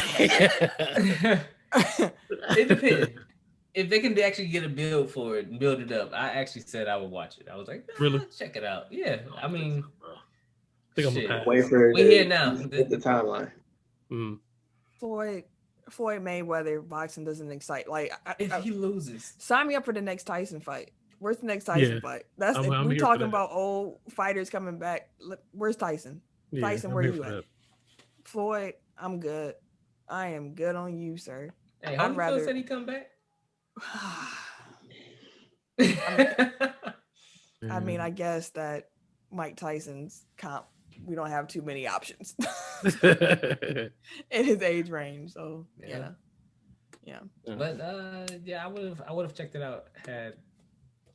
it depends. If they can actually get a build for it and build it up, I actually said I would watch it. I was like, really? Check it out. Yeah, I mean, I think I'm gonna pass. Wait for we're here now. The timeline. Floyd Mayweather boxing doesn't excite. Like, if he loses, sign me up for the next Tyson fight. Where's the next Tyson fight? That's we talking about old fighters coming back. Where's Tyson? Yeah, Tyson, where you at? Floyd, I'm good. I am good on you, sir. Hey, Holyfield said he come back. I mean, I guess that Mike Tyson's comp, we don't have too many options in his age range. So yeah. But I would have checked it out.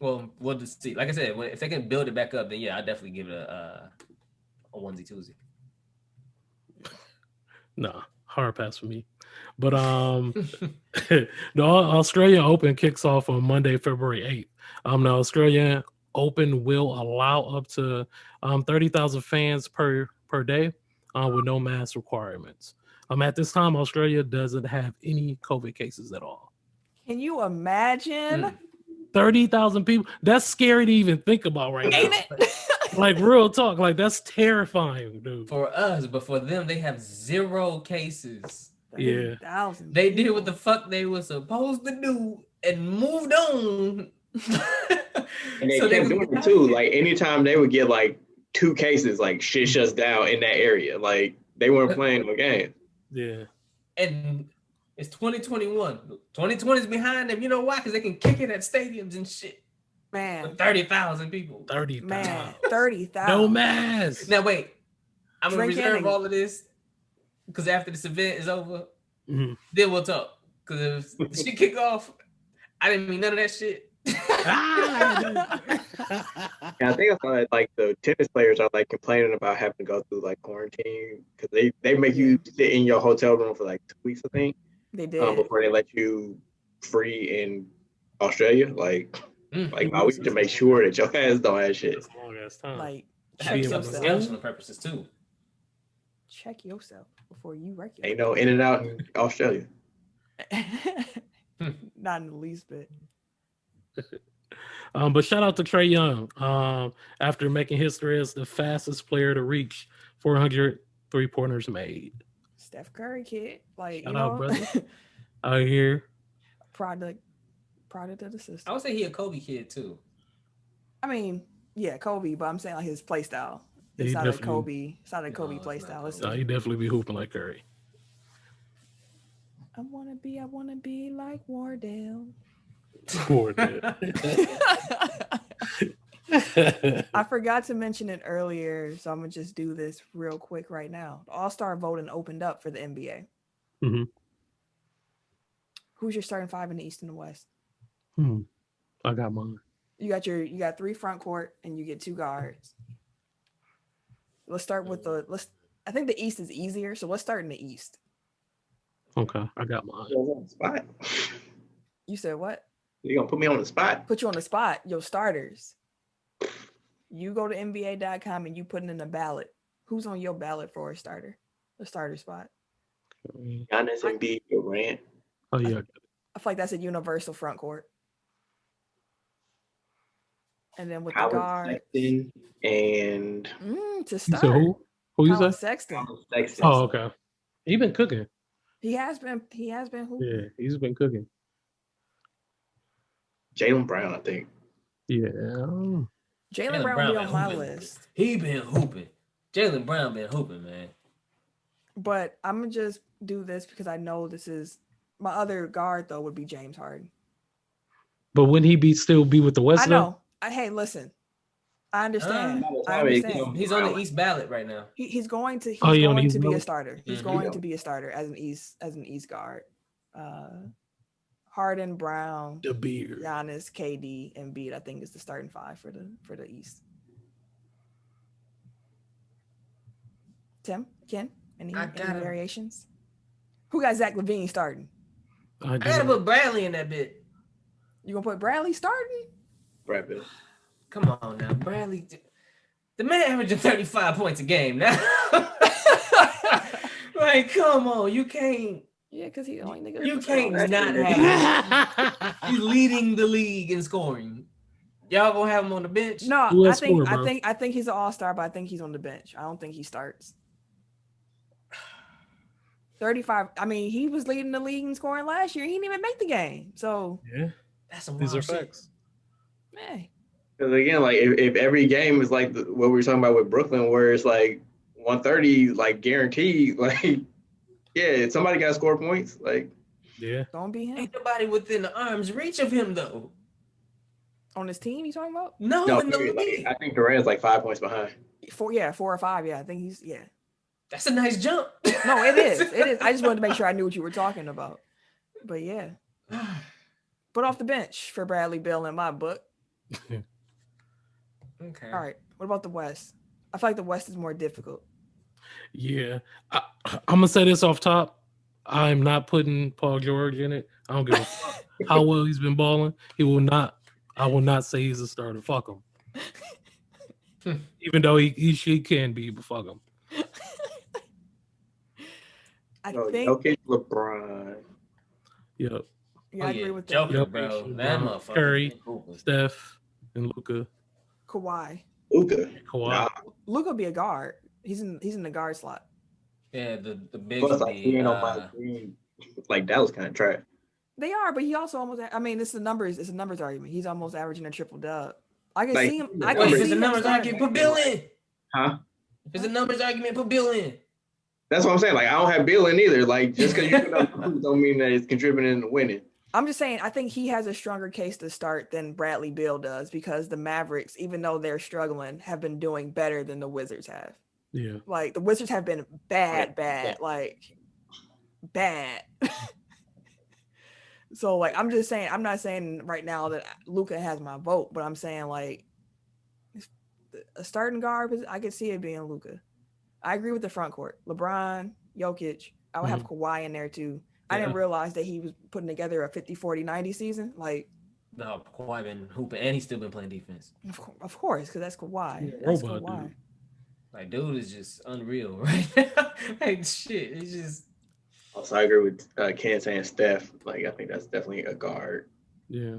We'll just see. Like I said, if they can build it back up, then yeah, I'd definitely give it a onesie twosie. Nah, hard pass for me. But the Australian Open kicks off on Monday, February 8th. The Australian Open will allow up to 30,000 fans per day with no mask requirements. At this time, Australia doesn't have any COVID cases at all. Can you imagine? 30,000 people. That's scary to even think about right now. Ain't it? Like, real talk. Like, that's terrifying, dude. For us, but for them, they have 0 cases. Yeah. They did what the fuck they were supposed to do and moved on. And they kept doing it too. Like, anytime they would get like 2 cases, like, shit shuts down in that area. Like, they weren't playing the game. Yeah. And it's 2021. 2020 is behind them. You know why? Because they can kick it at stadiums and shit. Man. With 30,000 people. 30,000. Man, 30,000. No mask. Now, wait. I'm going to reserve Drinking. all of this because after this event is over, then we'll talk. Because if the shit kick off, I didn't mean none of that shit. Yeah, I think I saw that like the tennis players are like complaining about having to go through like quarantine because they make you sit in your hotel room for like 2 weeks, I think. They did before they let you free in Australia. Like now we need to make sure that your ass don't have shit. That's a long ass time. like Check check yourself. yourself. For purposes too. Check yourself before you wreck Ain't no in and out in Australia. Not in the least bit. But shout out to Trae Young after making history as the fastest player to reach 400 3-pointers made. Steph Curry kid, like Shout you out, know, brother. Out here. product of the system. I would say he a Kobe kid too. I mean, yeah, Kobe, but I'm saying like his play style. It's He not a definitely- Kobe. It's not a Kobe it's play not style. Kobe. It's No, he definitely be hooping like Curry. I wanna be like Wardell. Poor dude. I forgot to mention it earlier, so I'm gonna just do this real quick right now. The All-Star voting opened up for the NBA. Mhm. Who's your starting 5 in the East and the West? I got mine. You got 3 front court and you get 2 guards. Let's start with I think the East is easier, so let's start in the East. Okay, I got mine. On the spot. You said what? You gonna put me on the spot? Put you on the spot. Your starters. You go to NBA.com and you put in a ballot. Who's on your ballot for a starter? The starter spot. Giannis and B. Durant. Oh yeah. I feel like that's a universal front court. And then with the Colin guard Sexton and to You start. said who? Who you Colin said? Sexton. Sexton. Oh, okay. He been cooking. He has been who? Yeah, he's been cooking. Jaylen Brown, I think. Yeah. Jaylen Brown will be on my hooping. list. He been hooping. Jaylen Brown been hooping, man. But I'm gonna just do this because I know this is my other guard though would be James Harden. But wouldn't he still be with the West? I know. Hey, listen. I understand. I understand. He's on the East ballot right now. He's going to. He's Oh, yeah, going he's to be a ballot? starter. He's going to be a starter as an East guard. Harden, Brown, The beard. Giannis, KD, and Embiid. I think is the starting five for the East. Tim, Ken, any variations? Who got Zach LaVine starting? I gotta put Bradley in that bit. You gonna put Bradley starting? Bradley. Come on now, Bradley. The man averaging 35 points a game now. Like, come on, you can't. Yeah, because he only nigga. You can't not have. He's leading the league in scoring. Y'all gonna have him on the bench? No, I think he's an all-star, but I think he's on the bench. I don't think he starts. 35. I mean, he was leading the league in scoring last year. He didn't even make the game. So yeah, that's some these are shit. facts. Man. Because again, like if every game is like what we were talking about with Brooklyn, where it's like 130, like guaranteed, like yeah, somebody got to score points. Like yeah, don't be him. Ain't nobody within the arm's reach of him though. On his team, you talking about? No, in the like, league. I think Durant's like 5 points behind. 4 or 5. Yeah, I think he's That's a nice jump. No, it is. It is. I just wanted to make sure I knew what you were talking about. But yeah. But off the bench for Bradley Beal in my book. Okay. All right. What about the West? I feel like the West is more difficult. Yeah. I'm going to say this off top. I'm not putting Paul George in it. I don't give a fuck how well he's been balling. I will not say he's a starter. Fuck him. Even though he can be, but fuck him. I think okay, LeBron. Yep. Yeah, I agree with that. Joker, bro. That motherfucker. Curry, Steph, and Luka. Kawhi. Luka. Nah. Luka be a guard. He's in the guard slot. Yeah, the big Plus, like, on my screen, like that was kind of trash. They are, but he also almost. I mean, it's a numbers argument. He's almost averaging a triple dub. I can see him. I can see it's a numbers argument. Put Bill in. Huh? If it's a numbers argument, put Bill in. That's what I'm saying. Like I don't have Bill in either. Like just because you put up don't mean that it's contributing to winning. I'm just saying, I think he has a stronger case to start than Bradley Beal does because the Mavericks, even though they're struggling, have been doing better than the Wizards have. Yeah. Like the Wizards have been bad, like bad. So like, I'm just saying, I'm not saying right now that Luka has my vote, but I'm saying like a starting guard, I could see it being Luka. I agree with the front court. LeBron, Jokic. I would have Kawhi in there too. I didn't realize that he was putting together a 50, 40, 90 season. Like, no, Kawhi been hooping and he's still been playing defense. Of course, because that's Kawhi. Yeah, that's robot Kawhi. dude. Like, dude is just unreal right now. Like, shit, he's just. Also, I agree with Ken saying Steph. Like, I think that's definitely a guard. Yeah.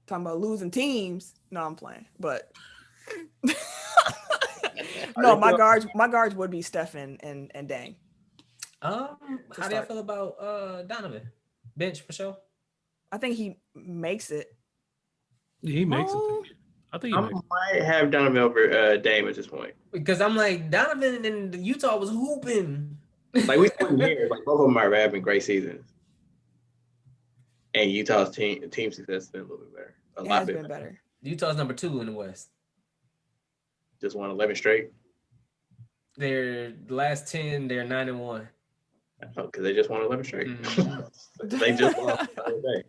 Talking about losing teams. No, I'm playing, but no, my guards would be Steph and Dang. How do you feel about Donovan? Bench for sure. I think he makes it. He makes it. I think he might have Donovan over Dame at this point. Because I'm like, Donovan in Utah was hooping. Like we spent years, like both of them are having great seasons. And Utah's team success has been a little bit better. A lot better. Utah's number 2 in the West. Just won 11 straight. The last 10, they're 9-1. Oh, because they just won 11 straight. Mm-hmm. They just won the other day.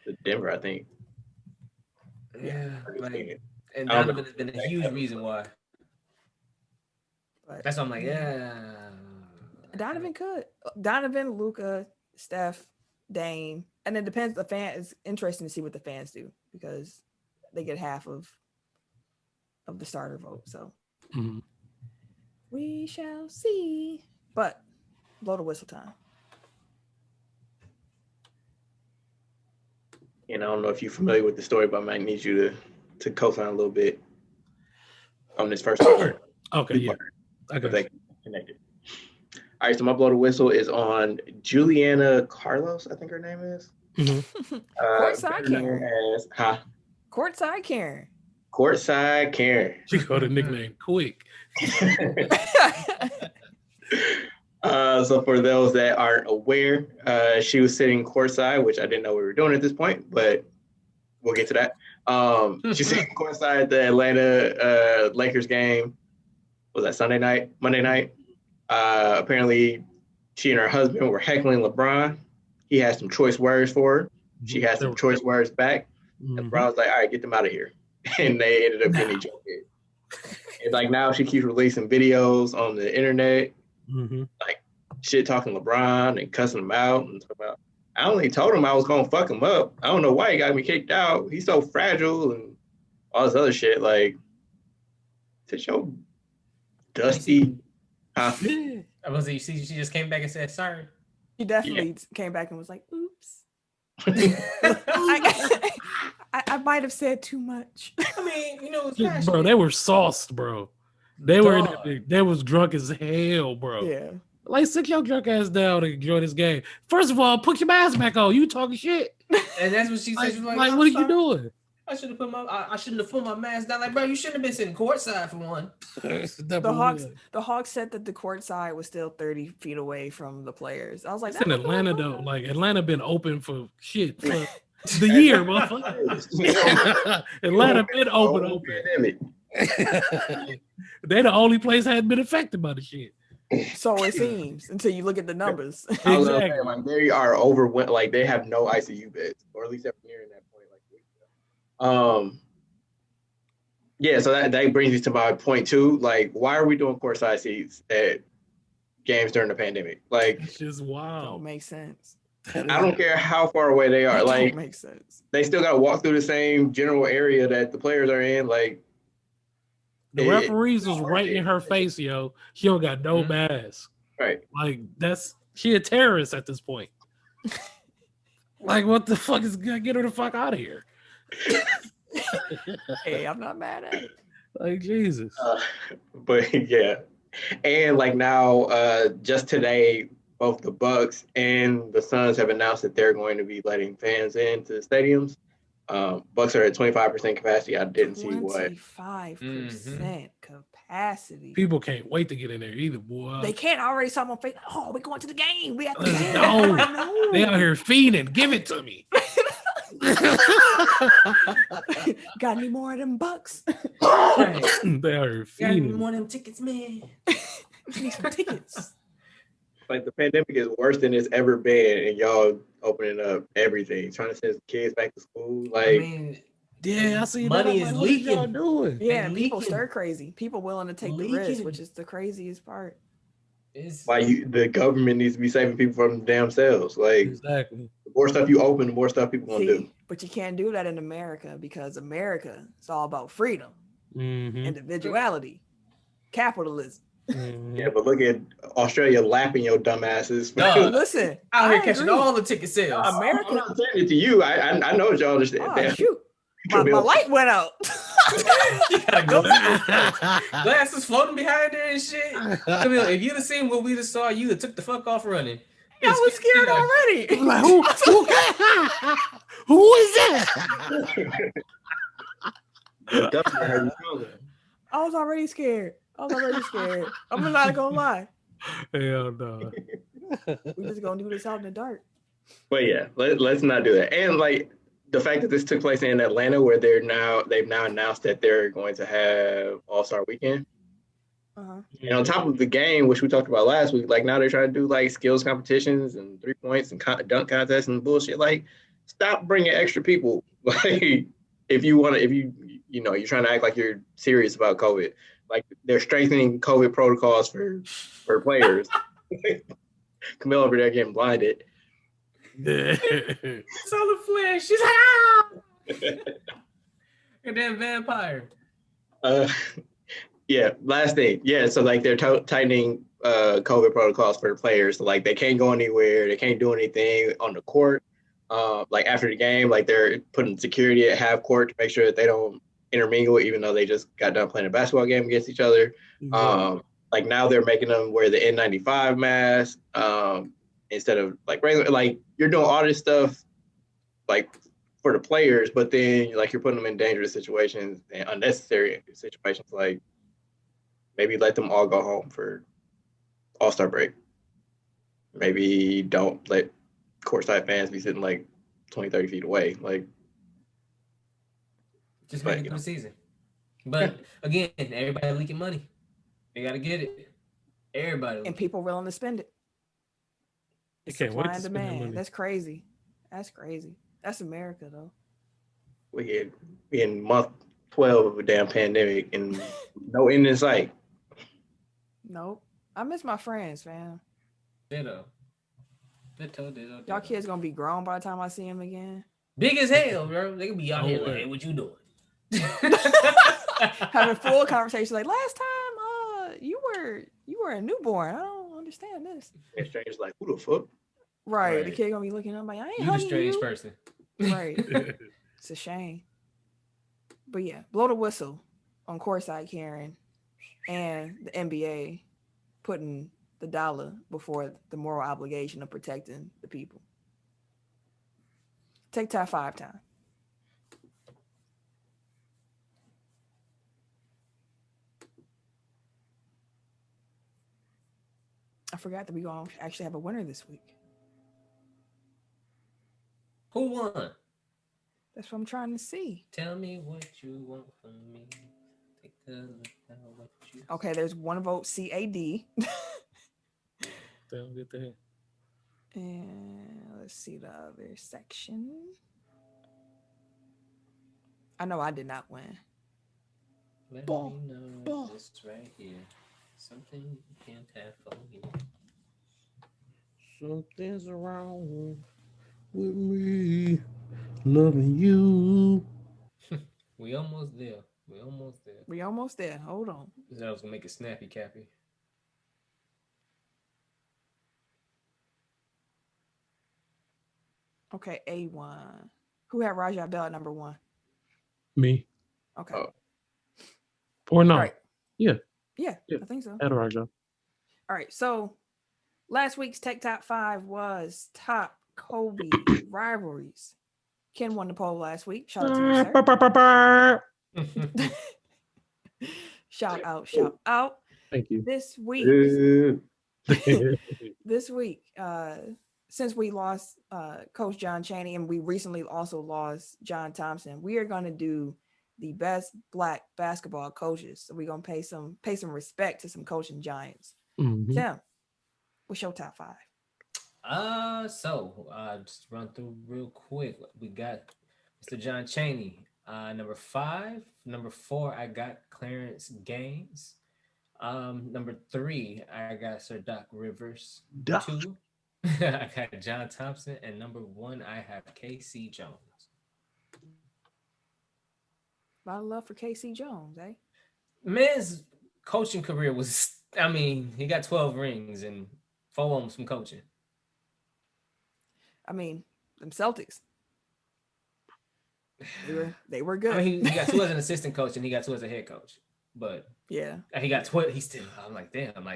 To Denver, I think. Yeah. Like, and Donovan has been a huge reason why. But, that's why I'm like, yeah. Donovan, Luka, Steph, Dame. And it depends. The fan is interesting to see what the fans do because they get half of the starter vote. So we shall see. But blow the whistle time. And I don't know if you're familiar with the story, but I might need you to co-sign a little bit on this first part. Okay, yeah. I got you. Connected. All right, so my blow the whistle is on Juliana Carlos, I think her name is. Courtside Karen. Courtside Karen. Courtside Karen. She got a nickname quick. So for those that aren't aware, she was sitting courtside, which I didn't know we were doing at this point, but we'll get to that. She's sitting courtside at the Atlanta Lakers game. Was that Monday night? Apparently, she and her husband were heckling LeBron. He had some choice words for her. She had some choice words back. And LeBron was like, all right, get them out of here. And they ended up getting each other. And like now she keeps releasing videos on the internet, like shit talking LeBron and cussing him out and talking about, I only told him I was gonna fuck him up. I don't know why he got me kicked out. He's so fragile and all this other shit. Like, it's your dusty. I was. You see, she just came back and said sorry. She definitely came back and was like, "Oops, I might have said too much." I mean, you know, bro, they were sauced, bro. They was drunk as hell, bro. Yeah. Like, sit your drunk ass down and enjoy this game. First of all, put your mask back on. You talking shit. And that's what she said. She was like, what are you doing? I shouldn't have put my mask down. Like, bro, you shouldn't have been sitting courtside for one. The Hawks said that the courtside was still 30 feet away from the players. I was like, that's in Atlanta though. Like, Atlanta been open for shit for the year, motherfucker. Atlanta been open. They the only place that hadn't been affected by the shit. So it seems until you look at the numbers. Exactly. Saying, like, they are overwhelmed. Like, they have no ICU beds, or at least they're nearing that point. Like, yeah. So that brings me to my point too. Like, why are we doing courtside seats at games during the pandemic? Like, it's just wild. Don't make sense. I don't care how far away they are. Like, makes sense. They still got to walk through the same general area that the players are in. Like, the referees was right in her face, yo. She don't got no mask. Right. Like, she a terrorist at this point. Like, what the fuck is gonna get her the fuck out of here? Hey, I'm not mad at it. Like, Jesus. But yeah. And like now, just today, both the Bucks and the Suns have announced that they're going to be letting fans into the stadiums. Bucks are at 25% capacity. I didn't see what. 25% capacity. People can't wait to get in there either, boy. They can't already saw on Facebook. Oh, we're going to the game. We have to no. They out here feeding. Give it to me. Got any more of them bucks? They out here feeding. Got any more of them tickets, man? Need some tickets. Like, the pandemic is worse than it's ever been, and y'all opening up everything, trying to send kids back to school. Like, I mean, yeah, I see money that. is What leaking. y'all doing? Yeah, And people leaking. stir crazy. People willing to take the risk, which is the craziest part. why the government needs to be saving people from themselves. Like, exactly. The more stuff you open, the more stuff people gonna do. But you can't do that in America because America is all about freedom, individuality, capitalism. Yeah, but look at Australia lapping your dumbasses. Listen, out here catching all the ticket sales. America. I'm not saying it to you. I know y'all understand. Oh, shoot. My light went out. You gotta go. Glasses floating behind there and shit. Camille, if you'd have seen what we'd have saw, you'd have took the fuck off running. I was scared already. Like, who is that? I was already scared. I'm not gonna lie. Hell no. We're just gonna do this out in the dark. But yeah, let's not do that. And like the fact that this took place in Atlanta, where they've now announced that they're going to have All-Star Weekend. And on top of the game, which we talked about last week, like now they're trying to do like skills competitions and 3 points and dunk contests and bullshit. Like, stop bringing extra people. Like, if you're trying to act like you're serious about COVID. Like, they're strengthening COVID protocols for players. Camille over there getting blinded. It's all the flash. She's like, ah! And then vampire. Yeah, last thing. Yeah, so like they're tightening COVID protocols for the players. So like they can't go anywhere. They can't do anything on the court. Like after the game, like they're putting security at half court to make sure that they don't intermingle, even though they just got done playing a basketball game against each other. Like now they're making them wear the N95 mask instead of like regular. Like, you're doing all this stuff like for the players, but then like you're putting them in dangerous situations and unnecessary situations. Like maybe let them all go home for All-Star break. Maybe don't let courtside fans be sitting like 20, 30 feet away. Like, just make but, it through the season. But again, everybody leaking money. They gotta get it. Everybody And leaking. people willing to spend it. You can't wait Supply to and spend that demand. money. That's crazy. That's crazy. That's America, though. we in month 12 of a damn pandemic and no end in sight. Nope. I miss my friends, fam. Ditto. Y'all kids gonna be grown by the time I see them again. Big as hell, bro. They could be out Oh, here like, word. hey, what you doing? Having full conversation like last time, you were a newborn. I don't understand this. And strangers like, who the fuck? Right. The Right. kid gonna be looking up like, I ain't You the hugging strange you. person. Right. It's a shame. But yeah, blow the whistle on Courtside, Karen, and the NBA putting the dollar before the moral obligation of protecting the people. Take top 5 time. I forgot that we gonna actually have a winner this week. Who won? That's what I'm trying to see. Tell me what you want from me. Take a look at what you Okay, there's one vote CAD. Don't get that. And let's see the other section. I know I did not win. Let Ball. me know Ball. this right here. Something you can't have for me. Something's wrong with me loving you. We almost there. We almost there. Hold on. I was gonna make it snappy, Cappy. Okay, A1. Who had Rajah Bell at number 1? Me. Okay. Oh. Or no. Right. Yeah. Yeah, Yeah. I think so. At Raja. All right. So last week's Tech Top 5 was top Kobe rivalries. Ken won the poll last week. Shout out to you, sir. Shout out. Thank you. This week, since we lost Coach John Chaney and we recently also lost John Thompson, we are going to do the best Black basketball coaches. So we're going to pay some respect to some coaching giants. Mhm. Tim, what's your top 5? So just run through real quick. We got Mr. John Chaney, number 5. Number 4, I got Clarence Gaines. Number 3, I got Sir Doc Rivers. Doc. 2, I got John Thompson, and number 1, I have KC Jones. A lot of love for KC Jones, eh? Man's coaching career was, he got 12 rings and 4 of them from coaching. I mean, them Celtics. They were good. He got 2 as an assistant coach and he got 2 as a head coach. But yeah, he got 12. He still, I'm like, damn,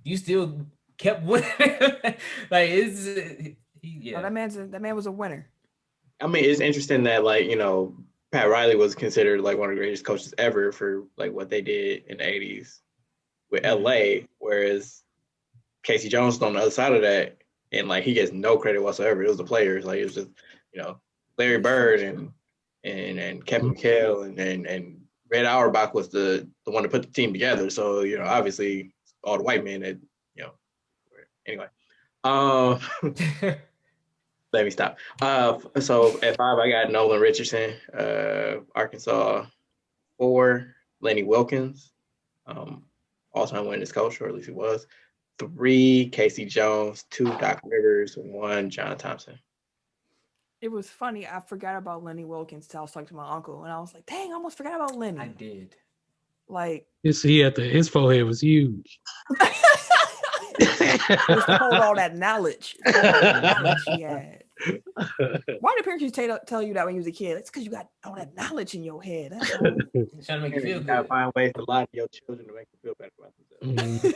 you still kept winning. Yeah. Oh, that man was a winner. I mean, it's interesting that Pat Riley was considered like one of the greatest coaches ever for like what they did in the 80s with LA, whereas Casey Jones was on the other side of that, and like he gets no credit whatsoever. It was the players, like it was just Larry Bird and Kevin McHale and Red Auerbach was the one to put the team together. So obviously all the white men that anyway. Let me stop. So at 5, I got Nolan Richardson, Arkansas. 4, Lenny Wilkins, all-time winningest coach, or at least he was. 3, Casey Jones. 2, Doc Rivers. 1, John Thompson. It was funny. I forgot about Lenny Wilkins till I was talking to my uncle, and I was like, "Dang, I almost forgot about Lenny." I did. Like his forehead was huge. just to hold all that knowledge. He had. Why did parents tell you that when you was a kid? It's because you got all that knowledge in your head. That's all. Trying to make you feel You gotta good. find ways to lie to your children to make them feel better about themselves.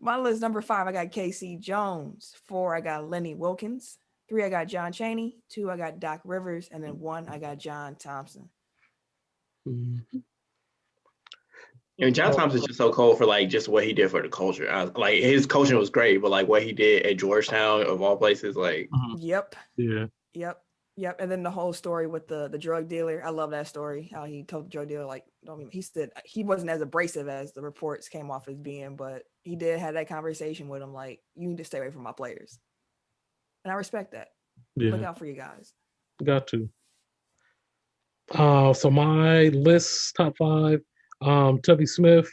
My list number 5, I got KC Jones. 4, I got Lenny Wilkins. 3, I got John Chaney. 2, I got Doc Rivers. And then 1, I got John Thompson. Mhm. And John Thompson's just so cold for like just what he did for the culture. Like his coaching was great, but like what he did at Georgetown of all places, like Yep. Yeah. Yep. And then the whole story with the drug dealer. I love that story. How he told the drug dealer, like, he said he wasn't as abrasive as the reports came off as being, but he did have that conversation with him, like, you need to stay away from my players. And I respect that. Yeah. Look out for you guys. Got to. So my list, top 5, Tubby Smith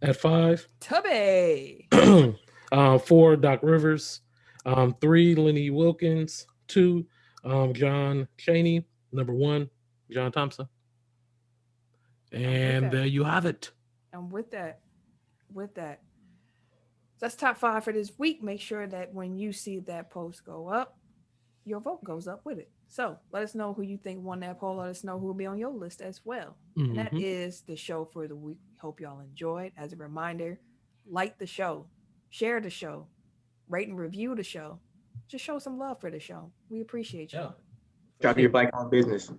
at 5. Tubby. 4, Doc Rivers. 3, Lenny Wilkins. 2, John Chaney. Number 1, John Thompson. And there you have it. And with that, that's top 5 for this week. Make sure that when you see that post go up, your vote goes up with it. So let us know who you think won that poll. Let us know who will be on your list as well. And that is the show for the week. Hope y'all enjoyed. As a reminder, like the show, share the show, rate and review the show. Just show some love for the show. We appreciate you. Drop your black-owned business.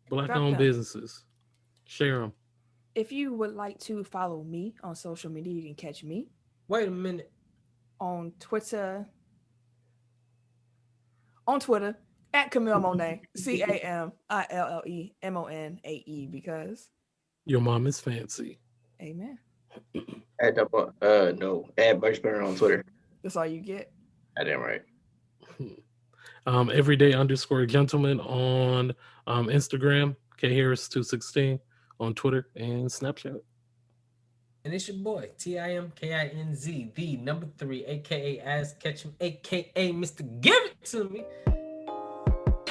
Black-owned businesses. Share them. If you would like to follow me on social media, you can catch me. Wait a minute. On Twitter at Camille Monet, CAMILLEMONAE, because your mom is fancy. Amen. Add Birchburn on Twitter. That's all you get. I damn right. Everyday_gentleman on Instagram, K Harris 216 on Twitter and Snapchat. And it's your boy, TIMKINZ, the number 3, aka Ass Ketchum, aka Mr. Give It To Me.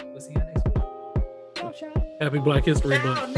We'll see you next week. Happy Black History Month.